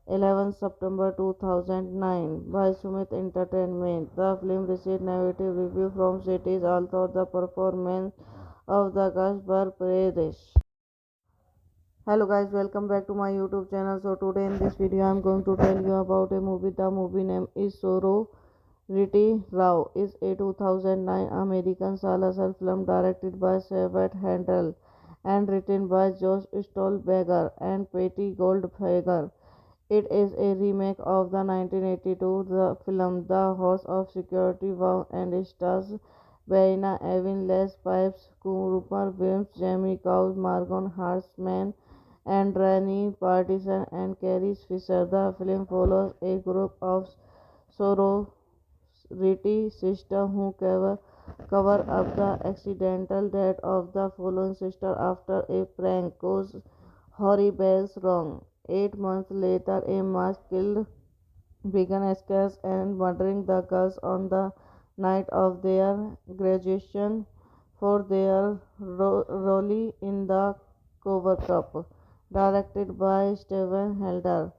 11 September 2009 by Sumit Entertainment. The film received negative reviews from critics, although the performance of the cast were praised. Hello guys, welcome back to my YouTube channel. So today in this video I am going to tell you about a movie. The movie name is Sorority Riti Rao is a 2009 American slasher film directed by Sabat Handel and written by Josh Stolberger and Patty Goldberger. It is a remake of the 1982 film The House of Security Vow and stars Baina Evin, Les Pipes, Rupert Williams, Jamie Cows, Margon Hartman, and Rani Partisan and Carrie Fisher. The film follows a group of sorority sisters who cover up the accidental death of the fallen sister after a prank goes horrible wrong. 8 months later, a mass killed began scares and murdering the girls on the night of their graduation for their role in the cover cup. Directed by Steven Helder.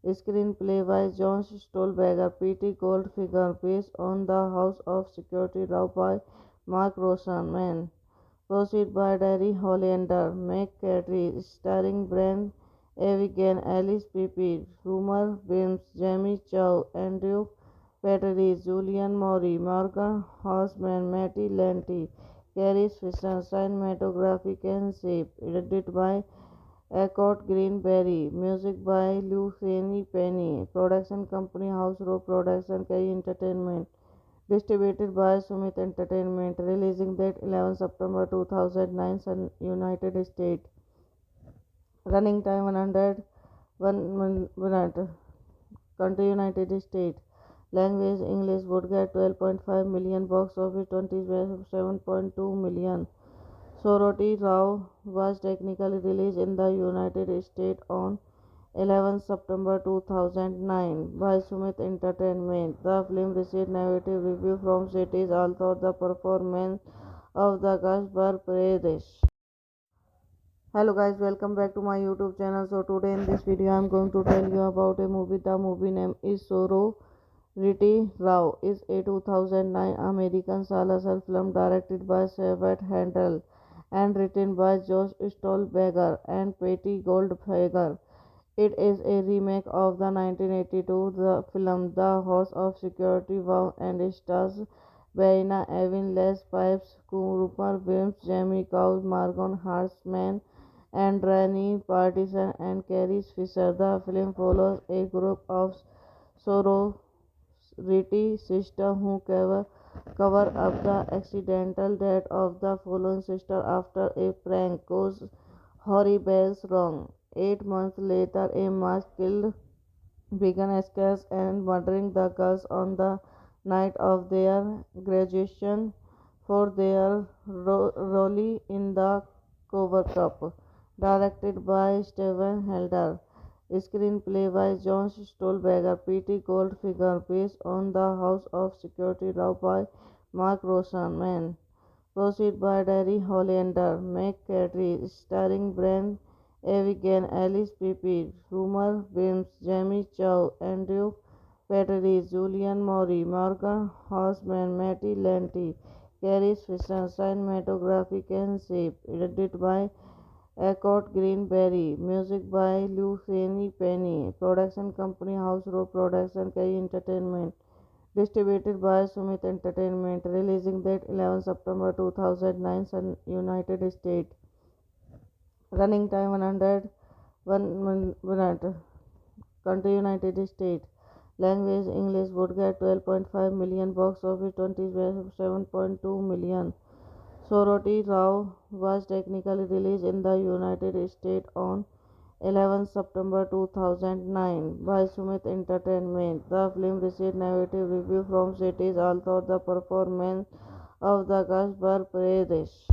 Screenplay by John Stolberger, P.T. Goldfinger, based on The House of Security Law by Mark Roseman. Proceed by Derry Hollander, McCarthy, starring Brent Avigan, Alice Pippin, Rumer Williams, Jamie Chow, Andrew Petrie, Julian Maury, Morgan Housman, Matty Lanty, Carrie Fisher, cinematography Ken Shape, edited by Eckhart Greenberry, music by Luciani Penny, production company House Row Production, K Entertainment. Distributed by Sumit Entertainment, releasing date 11 September 2009, United States. Running time 101 minute. Country United States. Language English would get 12.5 million, box office 27.2 million. Soroti Rao was technically released in the United States on 11 September 2009 by Sumit Entertainment. The film received negative reviews from critics, although the performance of the cast were praised. Hello guys, welcome back to my YouTube channel. So today in this video I am going to tell you about a movie. The movie name is Soro. Riti Rao is a 2009 American slasher film directed by Sabat Handel and written by Josh Stolberger and Patty Goldberger. It is a remake of the 1982 film The House of Security Vow and stars Baina Evin, Les Pipes, Rupert Williams, Jamie Cows, Margon Hartman, and Rani Partisan and Carrie Fisher. The film follows a group of sorority sisters who cover up the accidental death of the fallen sister after a prank goes horrible wrong. 8 months later, a mass killed began scares and murdering the girls on the night of their graduation for their role in the cover cup. Directed by Steven Helder. Screenplay by John Stolberger, P.T. Goldfinger, based on The House of Security Law by Mark Roseman. Proceed by Derry Hollander, McCarthy, starring Brent Avigan, Alice Pippin, Rumer Williams, Jamie Chow, Andrew Petrie, Julian Maury, Morgan Housman, Matty Lanty, Carrie Fisher, cinematography Ken Shape, edited by Eckhart Greenberry, music by Luciani Penny, production company House Row Production, K Entertainment. Distributed by Sumit Entertainment, releasing date 11 September 2009, United States. Running time 101 minute. Country United States. Language English would get 12.5 million, box office 27.2 million. Soroti Rao was technically released in the United States on 11 September 2009 by Sumit Entertainment. The film received negative reviews from critics, although the performance of the cast were praised.